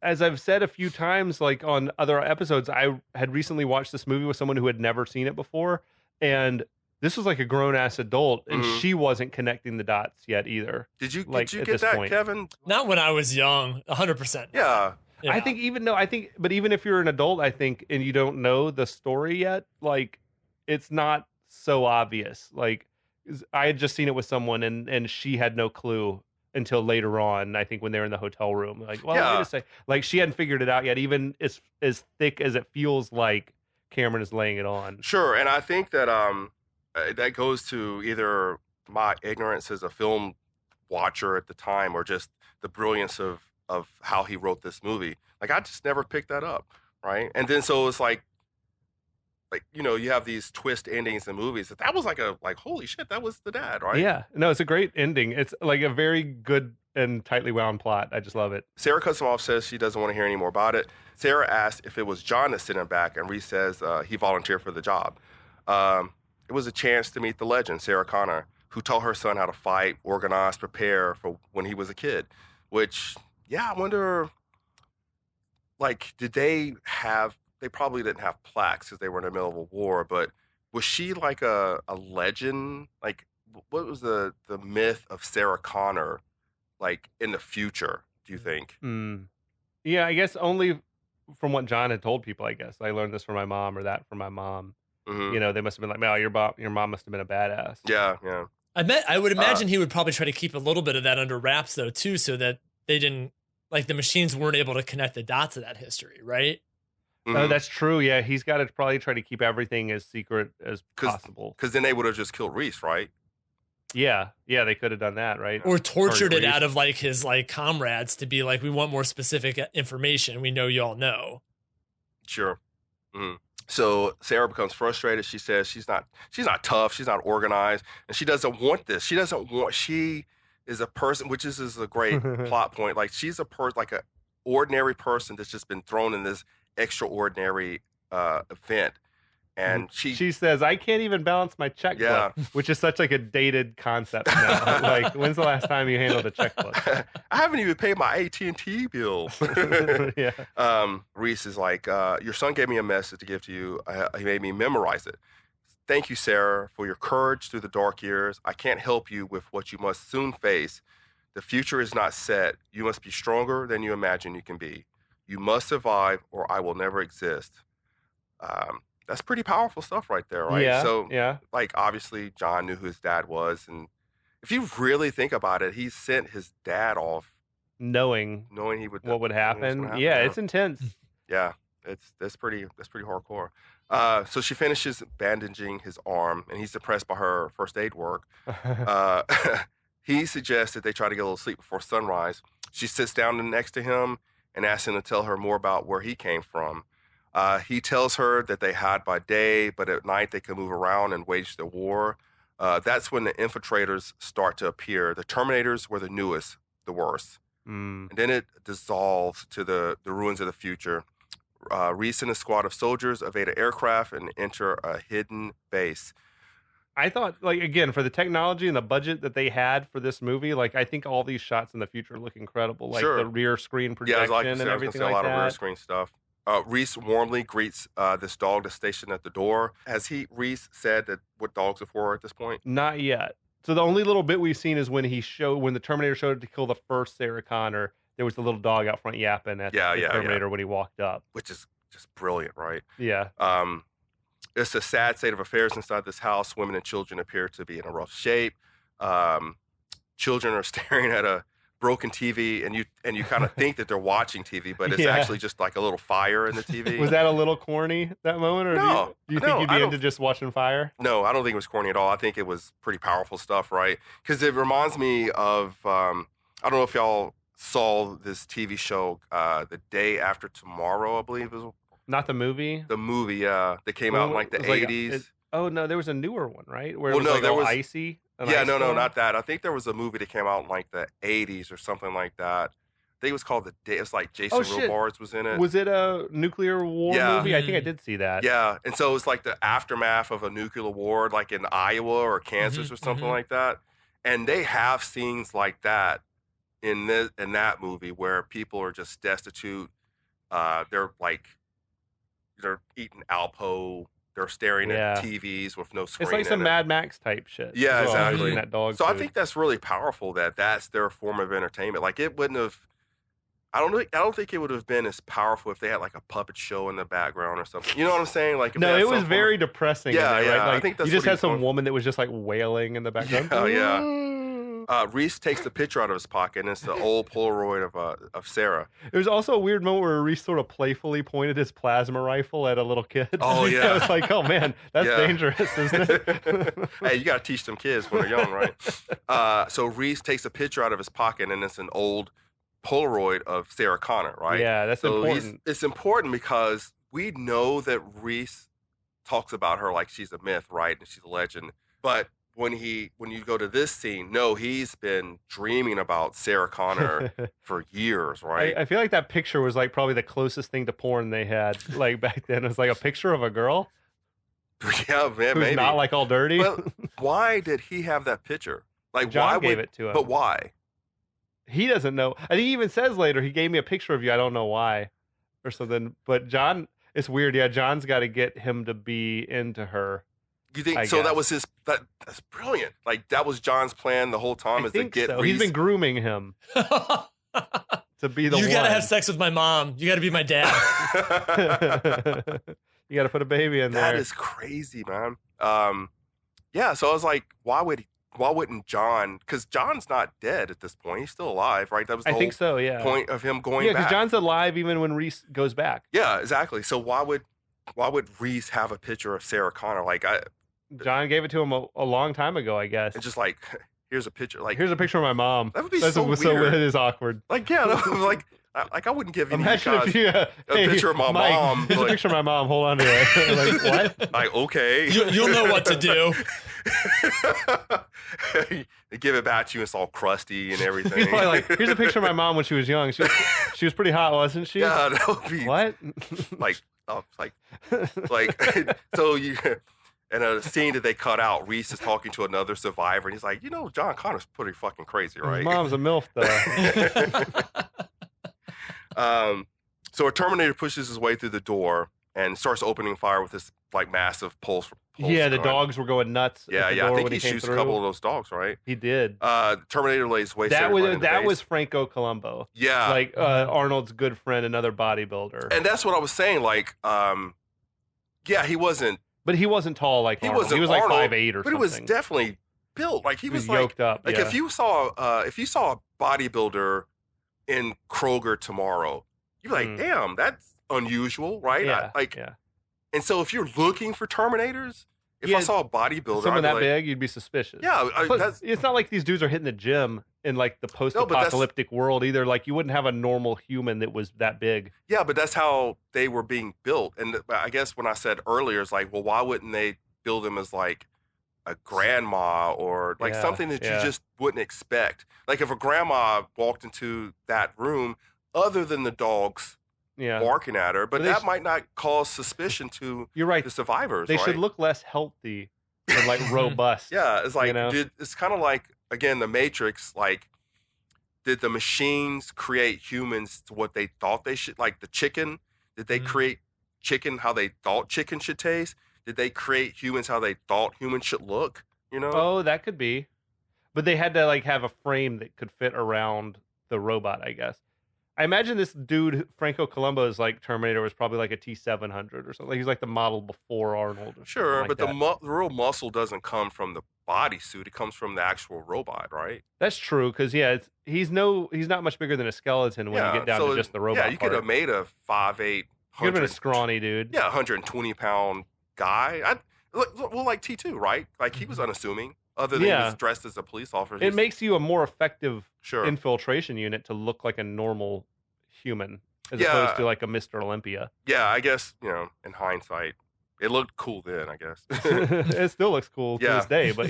as I've said a few times, like on other episodes, I had recently watched this movie with someone who had never seen it before, and this was like a grown-ass adult, and she wasn't connecting the dots yet either. Did you at get this that, point. Kevin? Not when I was young, 100%. Yeah. I think but even if you're an adult, I think, and you don't know the story yet, like, it's not so obvious. Like, I had just seen it with someone, and she had no clue until later on, I think, when they were in the hotel room. Like, well, wait a second. Like, she hadn't figured it out yet, even as thick as it feels like Cameron is laying it on. Sure, and I think that that goes to either my ignorance as a film watcher at the time, or just the brilliance of how he wrote this movie. Like, I just never picked that up, right? And then so it's like you have these twist endings in movies. That was like holy shit, that was the dad, right? Yeah, no, it's a great ending. It's like a very good and tightly wound plot. I just love it. Sarah cuts him off, says she doesn't want to hear any more about it. Sarah asks if it was John that sent him back, and Reese says he volunteered for the job. It was a chance to meet the legend, Sarah Connor, who taught her son how to fight, organize, prepare for when he was a kid. Which, yeah, I wonder, like, they probably didn't have plaques because they were in the middle of a war, but was she like a legend? Like, what was the myth of Sarah Connor, like, in the future, do you think? Yeah, I guess only from what John had told people, I guess. I learned this from my mom or that from my mom. Mm-hmm. You know, they must have been like, "Wow, your mom must have been a badass." Yeah, yeah. I would imagine he would probably try to keep a little bit of that under wraps, though, too, so that they didn't, like, the machines weren't able to connect the dots of that history, right? Mm-hmm. Oh, that's true. Yeah, he's got to probably try to keep everything as secret as possible. Because then they would have just killed Reese, right? Yeah, they could have done that, right? Or tortured it Reese. out of, like, his, like, comrades to be like, we want more specific information. We know y'all know. Sure. Mm-hmm. So Sarah becomes frustrated. She says she's not tough. She's not organized, and she doesn't want this. She is a person, which is a great plot point. Like, she's like a ordinary person that's just been thrown in this extraordinary event. And she says, "I can't even balance my checkbook," which is such like a dated concept now. Like, when's the last time you handled a checkbook? I haven't even paid my AT&T bill. Yeah. Reese is like, your son gave me a message to give to you. He made me memorize it. Thank you, Sarah, for your courage through the dark years. I can't help you with what you must soon face. The future is not set. You must be stronger than you imagine you can be. You must survive, or I will never exist. That's pretty powerful stuff right there, right? Yeah, so, yeah. like, obviously, John knew who his dad was. And if you really think about it, he sent his dad off knowing he would what would happen. Yeah, it's intense. Yeah, that's pretty hardcore. So she finishes bandaging his arm, and he's depressed by her first aid work. He suggests that they try to get a little sleep before sunrise. She sits down next to him and asks him to tell her more about where he came from. He tells her that they hide by day, but at night they can move around and wage the war. That's when the infiltrators start to appear. The Terminators were the newest, the worst. And then it dissolves to the ruins of the future. Reese and a squad of soldiers evade an aircraft and enter a hidden base. I thought, like, again, for the technology and the budget that they had for this movie, like, I think all these shots in the future look incredible. Like, the rear screen projection and everything like that. A lot of rear screen stuff. Reese warmly greets this dog that's stationed at the door. Has Reese said what dogs are for at this point? Not yet. So the only little bit we've seen is when the Terminator showed up to kill the first Sarah Connor, there was the little dog out front yapping at the Terminator when he walked up. Which is just brilliant, right? Yeah. It's a sad state of affairs inside this house. Women and children appear to be in a rough shape. Children are staring at a broken TV, and you kind of think that they're watching TV, but it's actually just like a little fire in the TV. Was that a little corny, that moment? Or no. Do you think you'd be into just watching fire? No, I don't think it was corny at all. I think it was pretty powerful stuff, right? Because it reminds me of, I don't know if y'all saw this TV show, The Day After Tomorrow, I believe it was. Not the movie? The movie, that came out in like the 80s. Oh, no, there was a newer one, right? Where it was icy? Not that. I think there was a movie that came out in like the 80s or something like that. I think it was called The Day. It's like Jason Robards was in it. Was it a nuclear war movie? I think I did see that. Yeah, and so it's like the aftermath of a nuclear war, like in Iowa or Kansas or something like that. And they have scenes like that in that movie where people are just destitute. They're eating Alpo. They're staring at TVs with no screen. It's like some Mad Max type shit. Yeah, exactly. That dog food. I think that's really powerful that that's their form of entertainment. Like, it wouldn't have. I don't think it would have been as powerful if they had like a puppet show in the background or something. You know what I'm saying? Like, no, it was very depressing. Yeah, right? Like, I think that's you just had some woman that was just like wailing in the background. Yeah. Reese takes the picture out of his pocket, and it's the old Polaroid of Sarah. There's also a weird moment where Reese sort of playfully pointed his plasma rifle at a little kid. Oh, yeah. I was like, oh, man, that's dangerous, isn't it? Hey, you got to teach them kids when they're young, right? So Reese takes a picture out of his pocket, and it's an old Polaroid of Sarah Connor, right? Yeah, that's important. It's important because we know that Reese talks about her like she's a myth, right? And she's a legend. But when you go to this scene, no, he's been dreaming about Sarah Connor for years, right? I feel like that picture was like probably the closest thing to porn they had like back then. It was like a picture of a girl Yeah, man, who's maybe. not like all dirty. Well, why did he have that picture? Like, John why gave would? it to him. But why? He doesn't know. I think he even says later he gave me a picture of you. I don't know why, or something. But John, it's weird. Yeah, John's got to get him to be into her. You think I so? That guess. was that's brilliant. Like that was John's plan the whole time, I is to think get so. Reese. He's been grooming him to be the You one. gotta have sex with my mom. You gotta be my dad. You got to put a baby in there. That is crazy, man. Yeah. So I was like, why wouldn't John? Because John's not dead at this point. He's still alive, right? That was the I whole think so. Yeah. point of him going Yeah, back. because John's alive even when Reese goes back. Yeah, exactly. So why would Reese have a picture of Sarah Connor? Like John gave it to him a long time ago, I guess. and just like here's a picture. Like Here's a picture of my mom. that would be That's so what's weird. It is awkward. Like yeah, that was like I wouldn't give any Imagine guys if you a picture of my Mike, mom. Here's Like, a picture of my mom. Hold on to it. Like what? like okay. You'll know what to do. They give it back to you. It's all crusty and everything. He's probably like, here's a picture of my mom when she was young. She was pretty hot, wasn't she? yeah, that would be What? like so you. In a scene that they cut out, Reese is talking to another survivor, and he's like, John Connor's pretty fucking crazy, right? His mom's a MILF, though. So a Terminator pushes his way through the door and starts opening fire with this like massive pulse. Yeah, the gun. dogs were going nuts. Yeah, at the yeah. I door think when he came shoots a through. couple of those dogs, right? He did. Terminator lays waste. That everybody in the base. was Franco Columbo. Yeah, Like Arnold's good friend, another bodybuilder. and that's what I was saying. Like, yeah, he wasn't. But he wasn't tall like He Arnold. wasn't He was like Arnold, 5'8" or but something. he was definitely built. Like he He was was like yoked up. Like yeah. if you saw a bodybuilder in Kroger tomorrow, you'd be like, damn, that's unusual, right? Yeah, yeah. And so if you're looking for Terminators, if I saw a bodybuilder, someone I'd be that like, big, you'd be suspicious. yeah, Plus, it's not like these dudes are hitting the gym in like the post-apocalyptic world either. Like you wouldn't have a normal human that was that big. yeah, but that's how they were being built. And I guess when I said earlier, it's like, well, why wouldn't they build them as like a grandma or like Yeah, something that yeah. you just wouldn't expect? Like if a grandma walked into that room, other than the dogs Yeah, barking at her, but But they that sh- might not cause suspicion to you're right. the survivors. They right? should look less healthy and like robust. Yeah, it's like know? it's kind of like again the Matrix. Like, did the machines create humans to what they thought they should? Like the chicken, did they create chicken how they thought chicken should taste? Did they create humans how they thought humans should look? Oh, that could be. But they had to like have a frame that could fit around the robot, I guess. I imagine this dude, Franco Columbo's like Terminator, was probably like a T-700 or something. He's like the model before Arnold. Or Sure, like but that. the real muscle doesn't come from the bodysuit; it comes from the actual robot, right? That's true because he's not much bigger than a skeleton when you get down so to just the robot. Yeah, you could have made a 5'8", You could have been a scrawny dude. yeah, 120-pound guy. Well, like T2, right? Like he was unassuming, other than he Yeah. was dressed as a police officer. It makes you a more effective sure. infiltration unit to look like a normal human as Yeah. opposed to like a Mr. Olympia. Yeah, I guess in hindsight, it looked cool then. I guess. It still looks cool to Yeah. this day, but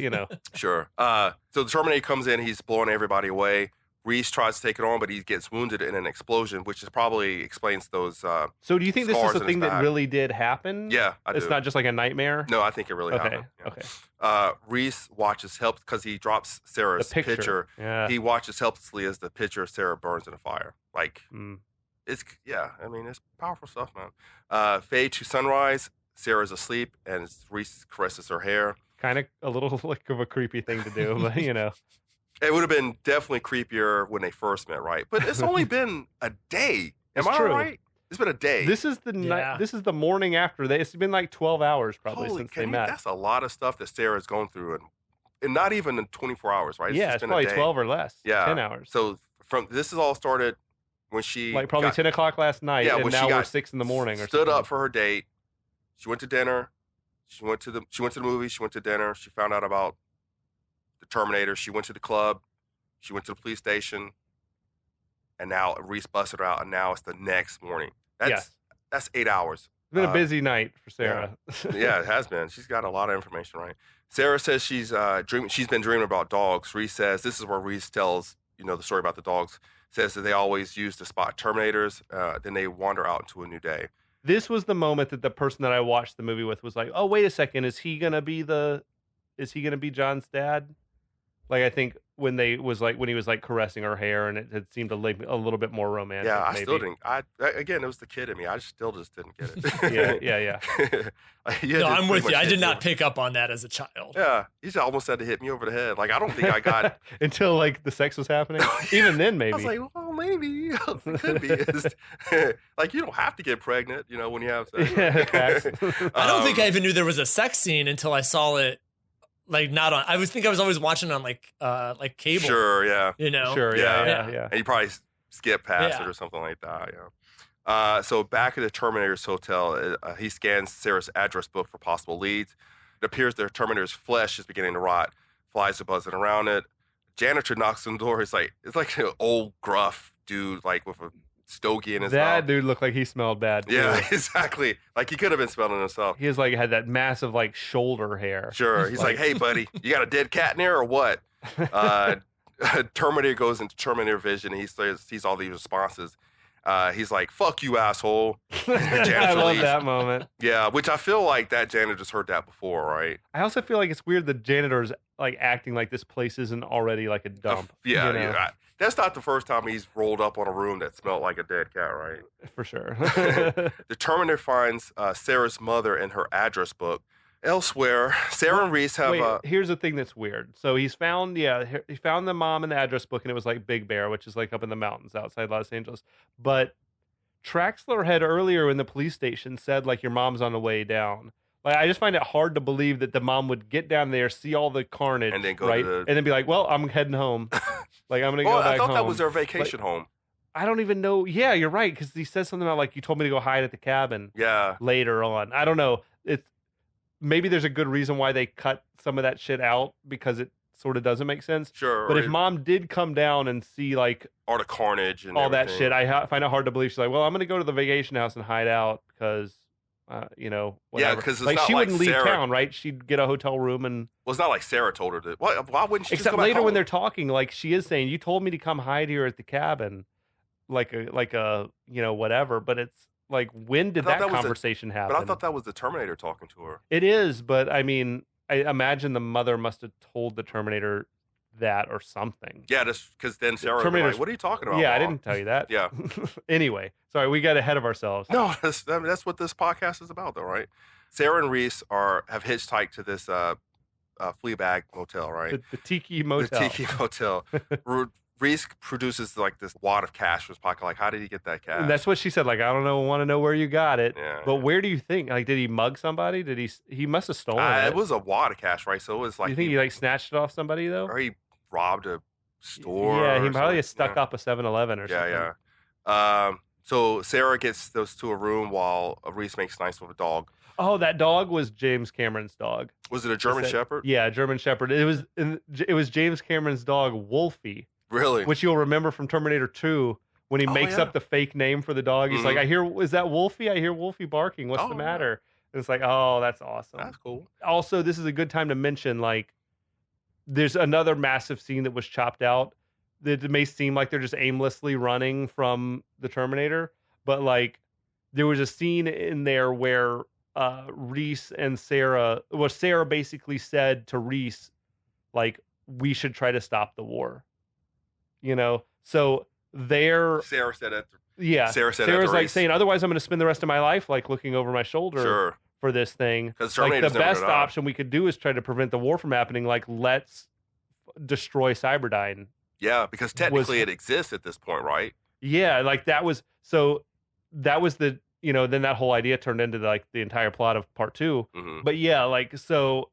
Sure. So the Terminator comes in, he's blowing everybody away. Reese tries to take it on, but he gets wounded in an explosion, which is probably explains those. So do you think this is Scars a in his thing that back. really did happen? Yeah, I do. It's not just like a nightmare? No, I think it really Okay, happened. Yeah. okay. Reese watches help because he drops Sarah's The picture. Yeah. He watches helplessly as the picture of Sarah burns in a fire. Like Mm. it's I mean it's powerful stuff, man. Fade to sunrise. Sarah's asleep, and Reese caresses her hair. Kind of a little like of a creepy thing to do, but It would have been definitely creepier when they first met, right? But it's only been a day. Am It's I true. right? It's been a day. This is the night. Yeah. This is the morning after. It's been like 12 hours probably Holy since cow, they met. That's a lot of stuff that Sarah's going through, and not even in 24 hours, right? Yeah, just it's been probably a day. 12 or less. Yeah. 10 hours. So this is all started when she Like probably got- 10 o'clock last night, Yeah, and when she now we're got 6 in the morning or stood something. up for her date. She went to dinner. She went to the movie. She went to dinner. She found out about the Terminator. She went to the club. She went to the police station. And now Reese busted her out, and now it's the next morning. That's 8 hours. It's been a busy night for Sarah. Yeah, it has been. She's got a lot of information, right? Sarah says she's been dreaming about dogs. Reese says, this is where Reese tells, the story about the dogs, says that they always used to spot Terminators, then they wander out into a new day. This was the moment that the person that I watched the movie with was like, "Oh, wait a second, is he gonna be John's dad?" Like, I think when he was like caressing her hair, and it had seemed a little bit more romantic. Yeah, I maybe. still didn't. Again, it was the kid in me. I still just didn't get it. yeah. No, I'm with you. I did not pick up on that as a child. Yeah, he almost had to hit me over the head. Like, I don't think I got until like the sex was happening. Even then, maybe. I was like, well, maybe it could be. Like, you don't have to get pregnant, when you have sex. I don't think I even knew there was a sex scene until I saw it. Like, not on. I was always watching on like cable. Sure, yeah. Sure, yeah. And you probably skip past it or something like that. Yeah. So back at the Terminator's hotel, he scans Sarah's address book for possible leads. It appears the Terminator's flesh is beginning to rot. Flies are buzzing around it. Janitor knocks on the door. It's like an old gruff dude, like with a stogie in his mouth. That dude looked like he smelled bad. Too. Yeah, exactly. Like, he could have been smelling himself. He had that massive like shoulder hair. Sure. He's like, hey, buddy, you got a dead cat in there or what? Terminator goes into Terminator vision, and he sees all these responses. He's like, fuck you, asshole. I love that moment. Yeah, which I feel like that janitor just heard that before, right? I also feel like it's weird the janitor's like acting like this place isn't already like a dump. Yeah. That's not the first time he's rolled up on a room that smelled like a dead cat, right? For sure. The Terminator finds Sarah's mother in her address book. Elsewhere, Sarah and Reese have... here's the thing that's weird. So he found the mom in the address book, and it was like Big Bear, which is like up in the mountains outside Los Angeles. But Traxler had earlier in the police station said like your mom's on the way down. Like, I just find it hard to believe that the mom would get down there, see all the carnage, and then go right, and then be like, "Well, I'm heading home. Like, I'm gonna go back home." I thought that was their vacation home. I don't even know. Yeah, you're right, because he says something about like, "You told me to go hide at the cabin." Yeah. Later on, I don't know. It's maybe there's a good reason why they cut some of that shit out, because it sort of doesn't make sense. Sure. But if mom did come down and see like all the carnage and all everything. that shit, I find it hard to believe she's like, "Well, I'm gonna go to the vacation house and hide out because." Whatever. Yeah, because like she wouldn't leave town, right? She'd get a hotel room and. Well, it's not like Sarah told her to. Why wouldn't she? Except just later when they're talking, like she is saying, "You told me to come hide here at the cabin," like a whatever. But it's like, when did that conversation happen? But I thought that was the Terminator talking to her. It is, but I mean, I imagine the mother must have told the Terminator that or something. Yeah, just because then Sarah would be like, "What are you talking about?" Yeah, Mom? I didn't tell you that. Yeah. Anyway, sorry, we got ahead of ourselves. No, that's what this podcast is about, though, right? Sarah and Reese have hitchhiked to this Fleabag motel, right? The Tiki Motel. The Tiki Motel. Reese produces like this wad of cash from his pocket. Like, how did he get that cash? And that's what she said. Like, I don't know, want to know where you got it. Yeah, but where do you think? Like, did he mug somebody? Did he must have stolen it? It was a wad of cash, right? So it was like. You think he like snatched it off somebody though? Or he robbed a store? Yeah, he probably stuck up a 7-Eleven or something. Yeah. So Sarah gets those to a room while Reese makes nice with a dog. Oh, that dog was James Cameron's dog. Was it a German Shepherd? Yeah, a German Shepherd. It was James Cameron's dog, Wolfie. Really? Which you'll remember from Terminator 2 when he makes up the fake name for the dog. He's like, is that Wolfie? I hear Wolfie barking. What's the matter? And it's like, oh, that's awesome. That's cool. Also, this is a good time to mention, like, there's another massive scene that was chopped out. That may seem like they're just aimlessly running from the Terminator, but like there was a scene in there where Reese and Sarah basically said to Reese, like, we should try to stop the war. So Sarah said it. Yeah. Sarah's like saying, otherwise I'm going to spend the rest of my life like looking over my shoulder for this thing. Like, the best option we could do is try to prevent the war from happening. Like, let's destroy Cyberdyne. Yeah, because technically it exists at this point, right? Yeah, like that was the then that whole idea turned into the entire plot of part 2. Mm-hmm. But yeah, like, so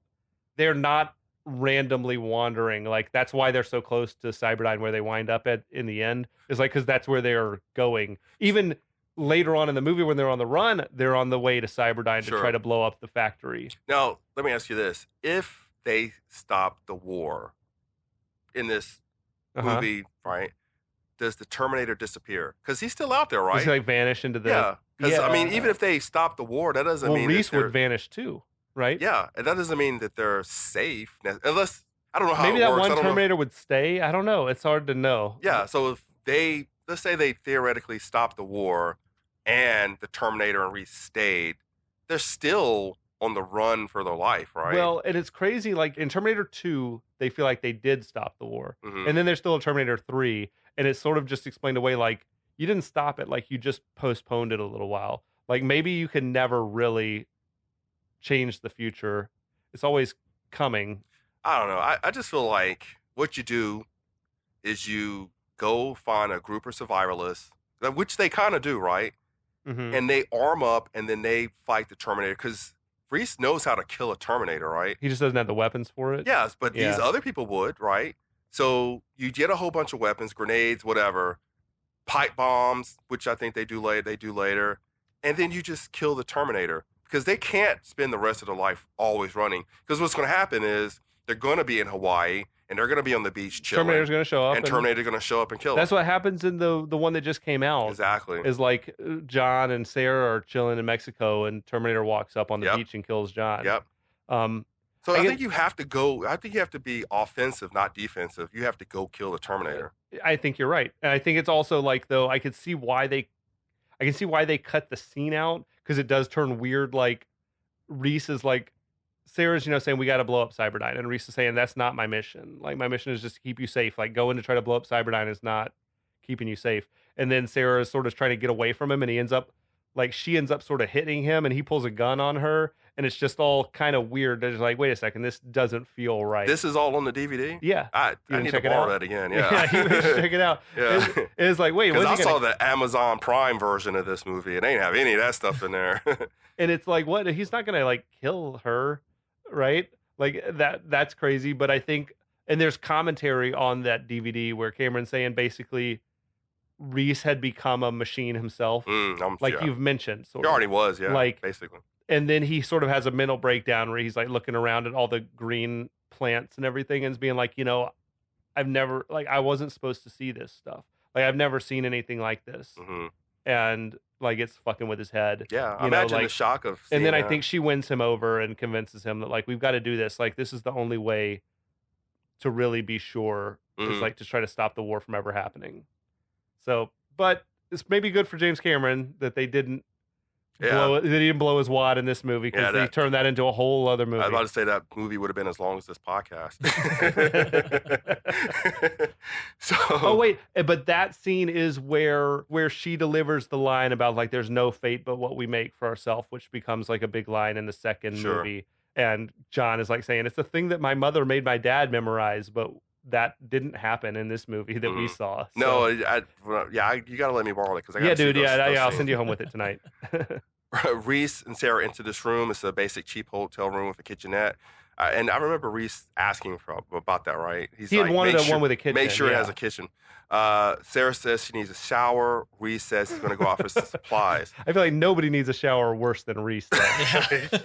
they're not randomly wandering. Like, that's why they're so close to Cyberdyne, where they wind up at in the end, is like because that's where they're going. Even later on in the movie, when they're on the run, they're on the way to Cyberdyne to try to blow up the factory. Now, let me ask you this: if they stop the war in this movie, right? Does the Terminator disappear? Because he's still out there, right? Does he vanish into the? Yeah. Because I mean, even if they stop the war, that doesn't mean Reese would vanish too. right? Yeah, and that doesn't mean that they're safe, unless I don't know how Maybe it that works. one I don't know. Terminator would stay. I don't know. It's hard to know. Yeah, so if let's say they theoretically stopped the war, and the Terminator and Reese stayed, they're still on the run for their life, right? Well, and it's crazy. Like in Terminator 2, they feel like they did stop the war. Mhm. And then there's still a Terminator 3, and it's sort of just explained away like you didn't stop it, like you just postponed it a little while. Like maybe you can never really change the future. It's always coming. I don't know. I just feel like what you do is you go find a group of survivalists, which they kind of do, right? Mhm. And they arm up and then they fight the Terminator because Reese knows how to kill a Terminator, right? He just doesn't have the weapons for it. Yes, but these Yeah. other people would, right? So you get a whole bunch of weapons, grenades, whatever, pipe bombs, which I think they do later, and then you just kill the Terminator because they can't spend the rest of their life always running. Because what's going to happen is they're going to be in Hawaii and they're going to be on the beach chilling. Terminator's going to show up. and Terminator's going to show up and kill That's them. what happens in the one that just came out. Exactly. Is like John and Sarah are chilling in Mexico, and Terminator walks up on the Yep. beach and kills John. Yep. Um, So I I get- think you have to go. I think you have to be offensive, not defensive. You have to go kill the Terminator. I think you're right, and I think it's also like though I can see why they cut the scene out because it does turn weird. Like Reese is like Sarah's, saying we got to blow up Cyberdyne, and Reese is saying that's not my mission. Like my mission is just to keep you safe. Like going to try to blow up Cyberdyne is not keeping you safe. And then Sarah is sort of trying to get away from him, and she ends up sort of hitting him, and he pulls a gun on her, and it's just all kind of weird. They're just like, wait a second, this doesn't feel right. This is all on the DVD. Yeah. I You need to check it borrow out? that again. Yeah, Yeah, you should check it out. Yeah. It's like, wait, Because what's I he gonna... saw the Amazon Prime version of this movie. It ain't have any of that stuff in there. And it's like, what? He's not gonna like kill her, right? Like that's crazy. But I think, and there's commentary on that DVD where Cameron's saying basically Reese had become a machine himself, like yeah. you've mentioned. Sort He of. already was, yeah. Like- basically. And then he sort of has a mental breakdown where he's like looking around at all the green plants and everything, and is being like, I've never, like, I wasn't supposed to see this stuff. Like, I've never seen anything like this. Hmm. And like, it's fucking with his head. Yeah, You know, imagine the like- shock of. And then seeing I that. think she wins him over and convinces him that like we've got to do this. Like this is the only way to really be sure is Mhm. like to try to stop the war from ever happening. So, but it's maybe good for James Cameron that they didn't blow it. They didn't blow his wad in this movie because Yeah, they that- turned that into a whole other movie. I was about to say that movie would have been as long as this podcast. So. Oh wait, but that scene is where she delivers the line about like there's no fate but what we make for ourselves, which becomes like a big line in the second Sure. movie. And John is like saying it's the thing that my mother made my dad memorize, but that didn't happen in this movie that we saw. No, So- you got to let me borrow it because I got yeah, dude, I'll send you home with it tonight. Reese and Sarah enter this room. It's a basic cheap hotel room with a kitchenette. And I remember Reese asking about that, right? He's He had wanted "Make a one with a kitchen, Make sure it yeah. has a kitchen. Sarah says she needs a shower. Reese says he's going to go out for some supplies. I feel like nobody needs a shower worse than Reese. though.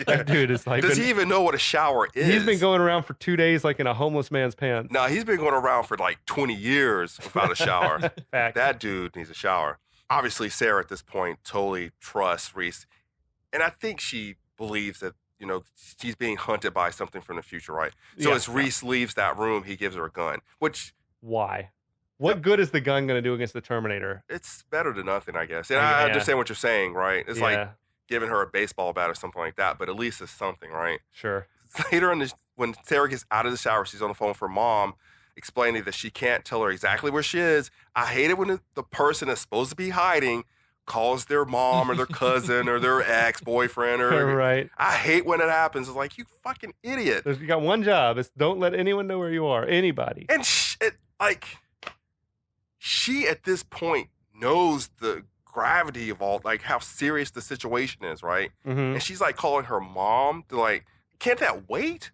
That dude is like Does he even know what a shower is? he's been going around for 2 days like in a homeless man's pants. No, he's been going around for like 20 years without a shower. Fact. That dude needs a shower. Obviously, Sarah at this point totally trusts Reese. And I think she believes that, she's being hunted by something from the future, right? So Yeah. as Reese leaves that room, he gives her a gun, which Why? What good is the gun going to do against the Terminator? it's better than nothing, I guess. And Yeah. I understand what you're saying, right? It's like Yeah, giving her a baseball bat or something like that, but at least it's something, right? sure. Later when Sarah gets out of the shower, she's on the phone for mom, explaining that she can't tell her exactly where she is. I hate it when the person that's supposed to be hiding calls their mom or their cousin or their ex-boyfriend or Right. I hate when it happens. It's like, you fucking idiot. You got one job. It's don't let anyone know where you are. Anybody. And she at this point knows the gravity of all, like how serious the situation is, right? Mhm. And she's like calling her mom to like, can't that wait?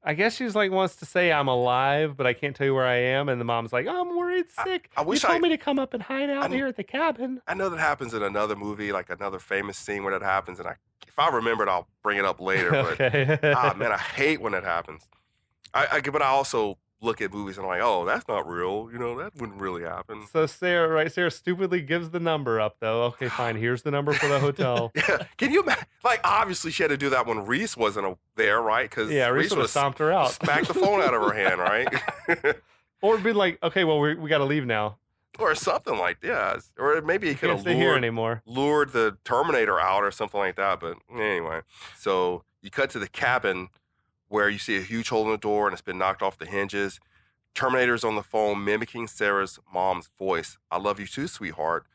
I guess she's like wants to say I'm alive, but I can't tell you where I am. And the mom's like, I'm worried sick. I wish you told I- me to come up and hide out I- here at the cabin. I know that happens in another movie, like another famous scene where that happens. And if I remember it, I'll bring it up later. But Okay. man, I hate when it happens. But I also look at movies and I'm like, oh, that's not real. You know, that wouldn't really happen. So Sarah stupidly gives the number up though. Okay, fine. Here's the number for the hotel. Yeah. Can you imagine? Like, obviously, she had to do that when Reese wasn't there, right? Because Yeah, Reese would have stomped her out. smacked the phone out of her hand, right? Or been like, okay, well, we got to leave now. Or something like that. Or maybe he could Can't have stay here anymore. lured the Terminator out or something like that. But anyway, so you cut to the cabin where you see a huge hole in the door and it's been knocked off the hinges. Terminator's on the phone mimicking Sarah's mom's voice. I love you too, sweetheart.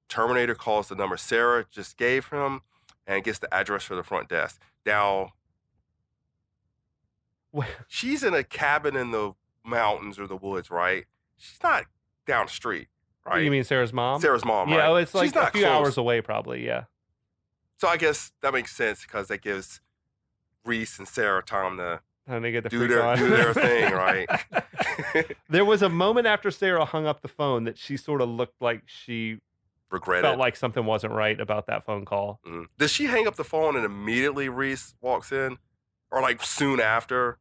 Terminator calls the number Sarah just gave him and gets the address for the front desk. Now, she's in a cabin in the mountains or the woods, right? She's not down the street, right? You mean Sarah's mom? Sarah's mom, right? Yeah, it's like she's not a few close. hours away probably, yeah. So I guess that makes sense because that gives Reese and Sarah time to And they get the do freak their on. do their thing, right? There was a moment after Sarah hung up the phone that she sort of looked like she Regret felt it. like something wasn't right about that phone call. Does she hang up the phone and immediately Reese walks in, or like soon after?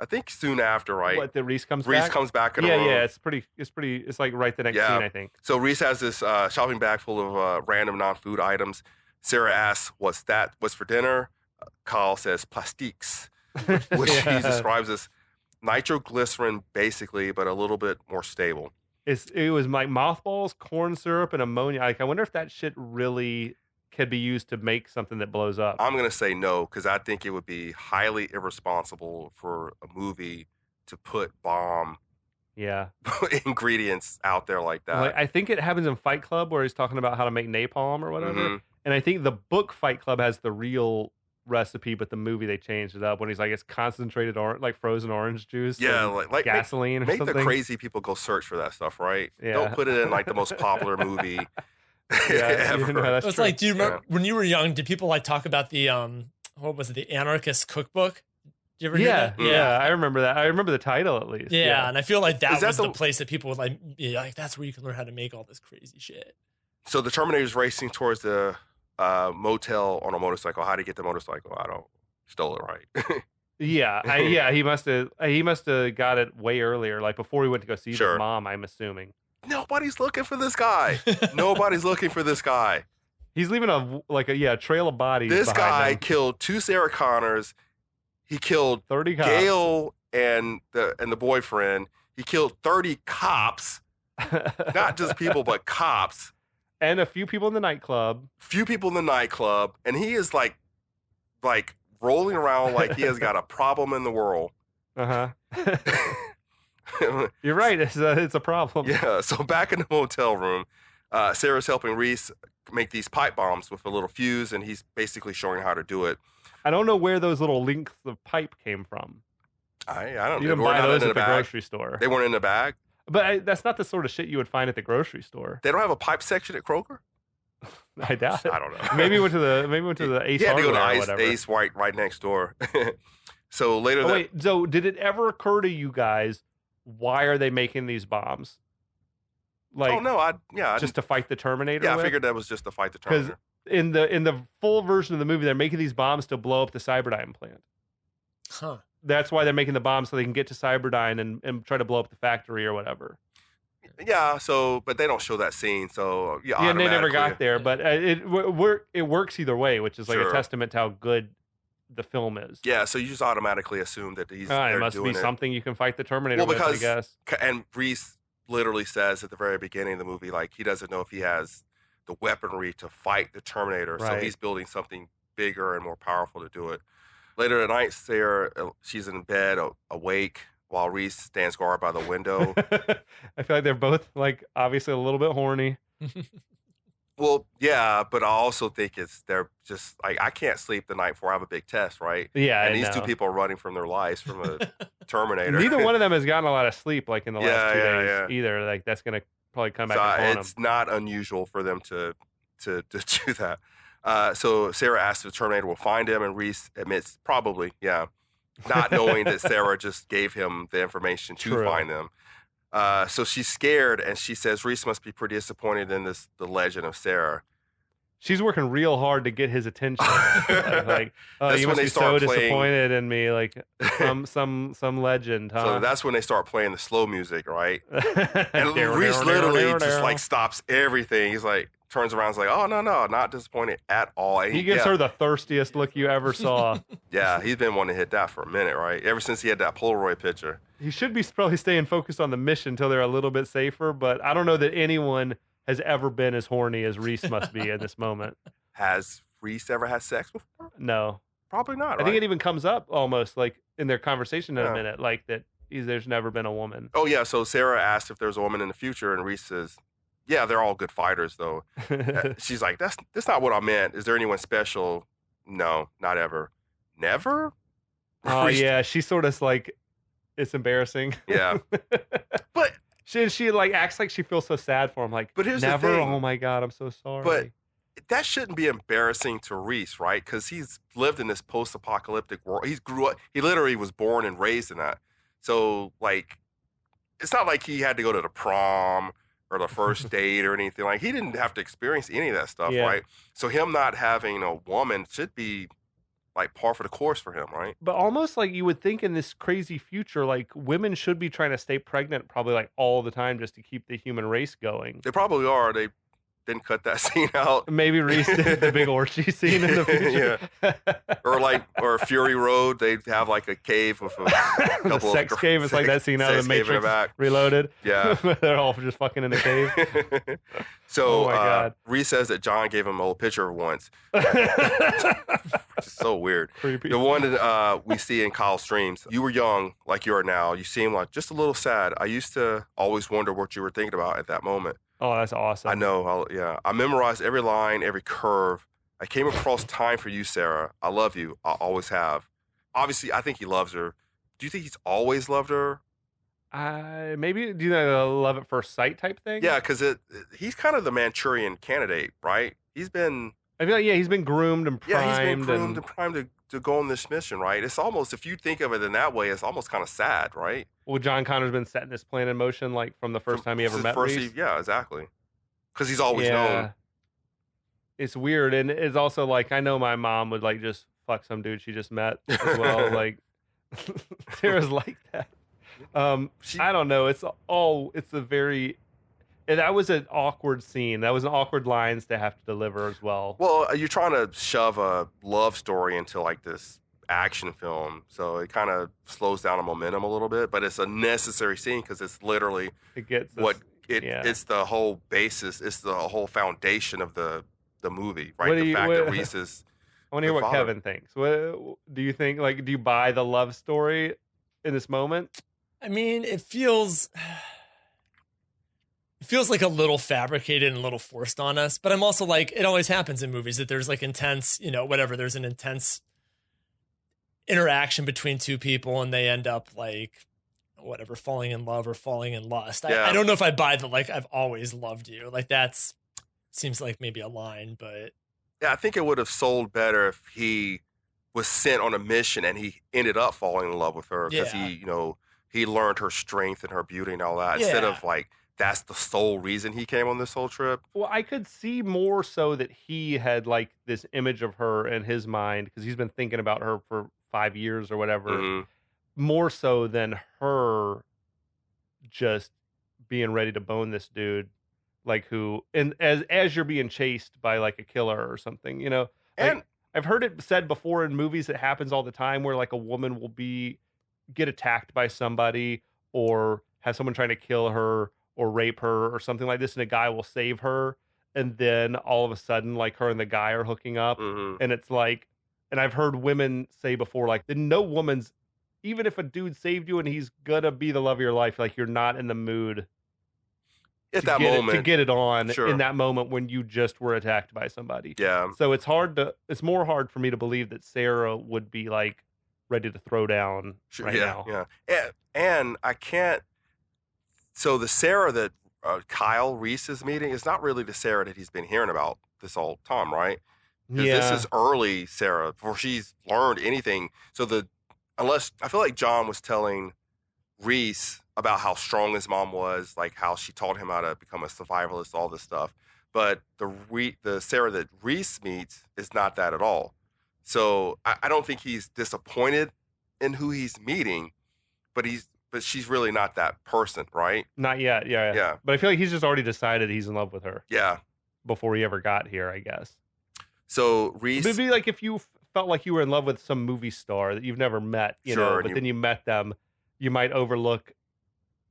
I think soon after, right? What, that Reese comes Reese back? comes back in the room. Yeah, it's like right the next Yeah. scene, I think. So Reese has this shopping bag full of random non-food items. Sarah asks, "What's that? What's for dinner?" Kyle says, "Plastiques," which he describes as nitroglycerin, basically, but a little bit more stable. It was like mothballs, corn syrup, and ammonia. Like, I wonder if that shit really could be used to make something that blows up. I'm gonna say no because I think it would be highly irresponsible for a movie to put bomb Yeah. ingredients out there like that. Like, I think it happens in Fight Club where he's talking about how to make napalm or whatever. Mhm. And I think the book Fight Club has the real recipe, but the movie they changed it up when he's like, it's concentrated like frozen orange juice. Yeah, and like gasoline or make something. the crazy people go search for that stuff, right? Yeah. Don't put it in like the most popular movie Yeah, ever. you know, that's It's true. like, do you remember when you were young? Did people like talk about the what was it, the Anarchist Cookbook? Did you ever hear Yeah, that? yeah, I remember that. I remember the title at least. Yeah, and I feel like that Is that was the the- place that people would like be like, that's where you can learn how to make all this crazy shit. So the Terminator's racing towards the motel on a motorcycle. How did he get the motorcycle? I don't stole it right. Yeah, he must have got it way earlier, like before he went to go see Sure. his mom. I'm assuming Nobody's looking for this guy. Nobody's looking for this guy. he's leaving a trail of bodies. This behind guy him. killed 2 Sarah Connors. He killed 30 cops. Gail and the boyfriend. He killed 30 cops, not just people, but cops. and a few people in the nightclub. Few people in the nightclub, and he is like rolling around like he has got a problem in the world. Uh huh. You're right. It's a problem. Yeah. So back in the motel room, Sarah's helping Reese make these pipe bombs with a little fuse, and he's basically showing how to do it. I don't know where those little lengths of pipe came from. I don't You know. can They weren't buy those in at a the bag. grocery store. They weren't in the bag. But that's not the sort of shit you would find at the grocery store. They don't have a pipe section at Kroger. I doubt it. I don't know. Maybe went to the Ace You had to go to Hardware or whatever. Ace right next door. So later Oh, that wait, so did it ever occur to you guys, why are they making these bombs? Like, oh no, I just to fight the Terminator? yeah, I with? figured that was just to fight the 'Cause Terminator. in the full version of the movie, they're making these bombs to blow up the Cyberdyne plant. Huh. That's why they're making the bombs so they can get to Cyberdyne and try to blow up the factory or whatever. Yeah, so but they don't show that scene, so Yeah, and they never automatically- got there, but it works either way, which is like Sure. a testament to how good the film is. Yeah, so you just automatically assume that he's It they're must be doing it. something you can fight the Terminator Well, with, I because- guess. And Reese literally says at the very beginning of the movie, like he doesn't know if he has the weaponry to fight the Terminator, so Right. he's building something bigger and more powerful to do it. Later at night, Sarah, she's in bed, awake, while Reese stands guard by the window. I feel like they're both like obviously a little bit horny. Well, yeah, but I also think they're just like I can't sleep the night before I have a big test, right? Yeah, And I these know. two people are running from their lives from a Terminator. Neither one of them has gotten a lot of sleep like in the last 2 Yeah, days yeah. either. Like that's gonna probably come back So and haunt it's them. not unusual for them to do that. So Sarah asks if the Terminator will find him, and Reese admits probably, yeah, not knowing that Sarah just gave him the information to True. find them. So she's scared, and she says Reese must be pretty disappointed in the legend of Sarah. she's working real hard to get his attention. like oh, That's you when must they be so start playing- disappointed in me. Like some legend, huh? So that's when they start playing the slow music, right? And Reese literally just like stops everything. He's like, turns around, and is like, oh no, not disappointed at all. And he gives her the thirstiest look you ever saw. Yeah, he's been wanting to hit that for a minute, right? Ever since he had that Polaroid picture. He should be probably staying focused on the mission until they're a little bit safer, but I don't know that anyone has ever been as horny as Reese must be in this moment. Has Reese ever had sex before? No. Probably not, right? I think it even comes up almost like in their conversation in Yeah. a minute, like that there's never been a woman. Oh, yeah, so Sarah asked if there's a woman in the future, and Reese says, yeah, they're all good fighters, though. She's like, that's not what I meant. Is there anyone special? No, not ever. Never? Oh, Reese- yeah, she sort of like, it's embarrassing. Yeah. But She like acts like she feels so sad for him. Like, But here's the never. thing. Oh my God, I'm so sorry. But that shouldn't be embarrassing to Reese, right? Because he's lived in this post-apocalyptic world. He literally was born and raised in that. So, like, it's not like he had to go to the prom or the first date or anything. Like, he didn't have to experience any of that stuff, Yeah. right? So him not having a woman should be, like, par for the course for him, right? But almost like you would think in this crazy future, like women should be trying to stay pregnant probably like all the time just to keep the human race going. They probably are. They didn't cut that scene out. Maybe Reese did the big orgy scene in the future. Or Fury Road, they'd have, like, a cave with a the couple sex of cave is like that scene out of sex the cave in Matrix back. Reloaded. Yeah. They're all just fucking in the cave. So Oh my God. Reese says that John gave him a little picture once. Which is so weird. Creepy. The one that we see in Kyle's dreams. You were young, like you are now. You seem like just a little sad. I used to always wonder what you were thinking about at that moment. Oh, that's awesome. I know. Yeah. I memorized every line, every curve. I came across time for you, Sarah. I love you. I always have. Obviously, I think he loves her. Do you think he's always loved her? Maybe do the love at first sight type thing. Yeah, because he's kind of the Manchurian candidate, right? He's been I feel like he's been groomed and primed. Yeah, he's been groomed and and primed to go on this mission, right? It's almost, if you think of it in that way, it's almost kind of sad, right? well, John Connor's been setting this plan in motion like from the first time he ever met Reese. Yeah, exactly. Because he's always known. It's weird, and it's also like I know my mom would like just fuck some dude she just met as well. Like Sarah's like that. I don't know. It's a very. And that was an awkward scene. That was an awkward lines to have to deliver as well. Well, you're trying to shove a love story into like this action film, so it kind of slows down the momentum a little bit. But it's a necessary scene because it's literally It gets what this- it's the whole basis. It's the whole foundation of the movie, right? What do The you- fact what- that Reese is. I want to hear the what father. Kevin thinks. What do you think? Like, do you buy the love story in this moment? I mean, it feels like a little fabricated and a little forced on us, but I'm also like, it always happens in movies that there's like intense, whatever, there's an intense interaction between two people and they end up like whatever, falling in love or falling in lust. Yeah. I don't know if I buy the like I've always loved you. Like that's seems like maybe a line, but Yeah, I think it would have sold better if he was sent on a mission and he ended up falling in love with her because Yeah. he learned her strength and her beauty and all that instead Yeah. of like that's the sole reason he came on this whole trip. Well, I could see more so that he had like this image of her in his mind because he's been thinking about her for 5 years or whatever. Mhm. More so than her just being ready to bone this dude, like who and as you're being chased by like a killer or something, Like, And I've heard it said before in movies. It happens all the time where like a woman will get attacked by somebody or have someone trying to kill her or rape her or something like this, and a guy will save her, and then all of a sudden, like her and the guy are hooking up, mhm. and it's like, and I've heard women say before, like, then no woman's, even if a dude saved you and he's gonna be the love of your life, like you're not in the mood At that to moment, get it on Sure. in that moment when you just were attacked by somebody. yeah. So it's more hard for me to believe that Sarah would be like ready to throw down Sure, right now. yeah. And I can't. So the Sarah that Kyle Reese is meeting is not really the Sarah that he's been hearing about this whole time, right? Because Yeah. this is early Sarah before she's learned anything. So unless I feel like John was telling Reese about how strong his mom was, like how she taught him how to become a survivalist, all this stuff. but the Sarah that Reese meets is not that at all. So I don't think he's disappointed in who he's meeting, but she's really not that person, right? Not yet. Yeah. But I feel like he's just already decided he's in love with her. Yeah. Before he ever got here, I guess. So Reese, it'd be like if you felt like you were in love with some movie star that you've never met, you know, but then you met them, you might overlook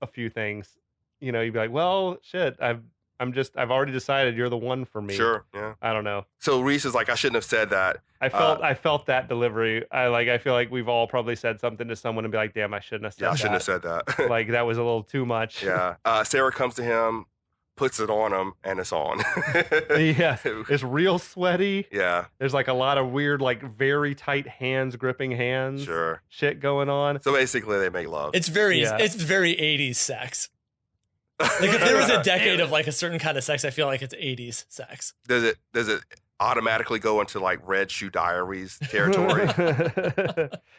a few things. You know, you'd be like, well, shit, I've already decided you're the one for me. Sure, yeah. I don't know. So Reese is like, I shouldn't have said that. I felt that delivery. I feel like we've all probably said something to someone and be like, damn, I shouldn't have said that. Yeah, I shouldn't have said that. Like, that was a little too much. Yeah. Sarah comes to him, puts it on him, and it's on. Yeah. It's real sweaty. Yeah. There's like a lot of weird, like very tight hands, gripping hands. Sure. Shit going on. So basically they make love. It's very 80s sex. Like if there was a decade of like a certain kind of sex, I feel like it's 80s sex. Does it automatically go into like Red Shoe Diaries territory?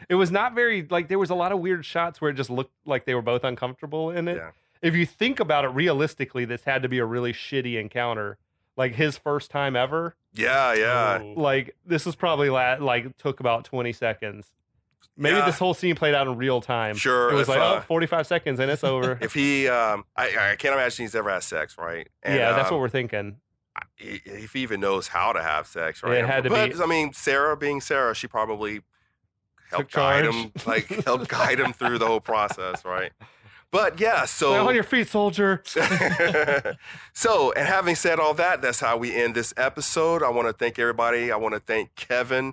It was not very, like, there was a lot of weird shots where it just looked like they were both uncomfortable in it. Yeah. If you think about it realistically, this had to be a really shitty encounter. Like his first time ever. Yeah. Ooh. Like this was probably took about 20 seconds. Maybe this whole scene played out in real time. Sure. It was like, 45 seconds and it's over. If he, I can't imagine he's ever had sex, right? And, yeah, that's what we're thinking. If he even knows how to have sex, right? It had to be. I mean, Sarah being Sarah, she probably helped guide him through the whole process, right? But yeah, so Stay on your feet, soldier. So, and having said all that, that's how we end this episode. I want to thank everybody. I want to thank Kevin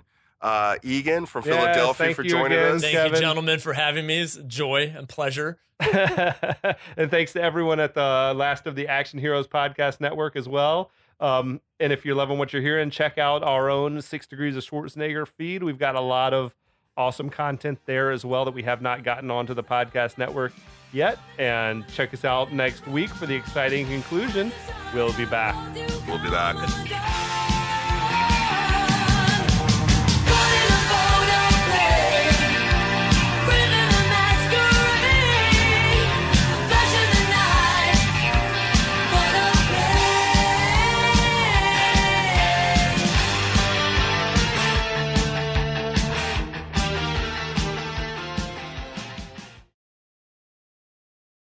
Egan from Philadelphia for joining us. Thank you, gentlemen, for having me. It's a joy and pleasure. And thanks to everyone at the Last of the Action Heroes Podcast Network as well. And if you're loving what you're hearing, check out our own 6 Degrees of Schwarzenegger feed. We've got a lot of awesome content there as well that we have not gotten onto the podcast network yet. And check us out next week for the exciting conclusion. We'll be back. We'll be back.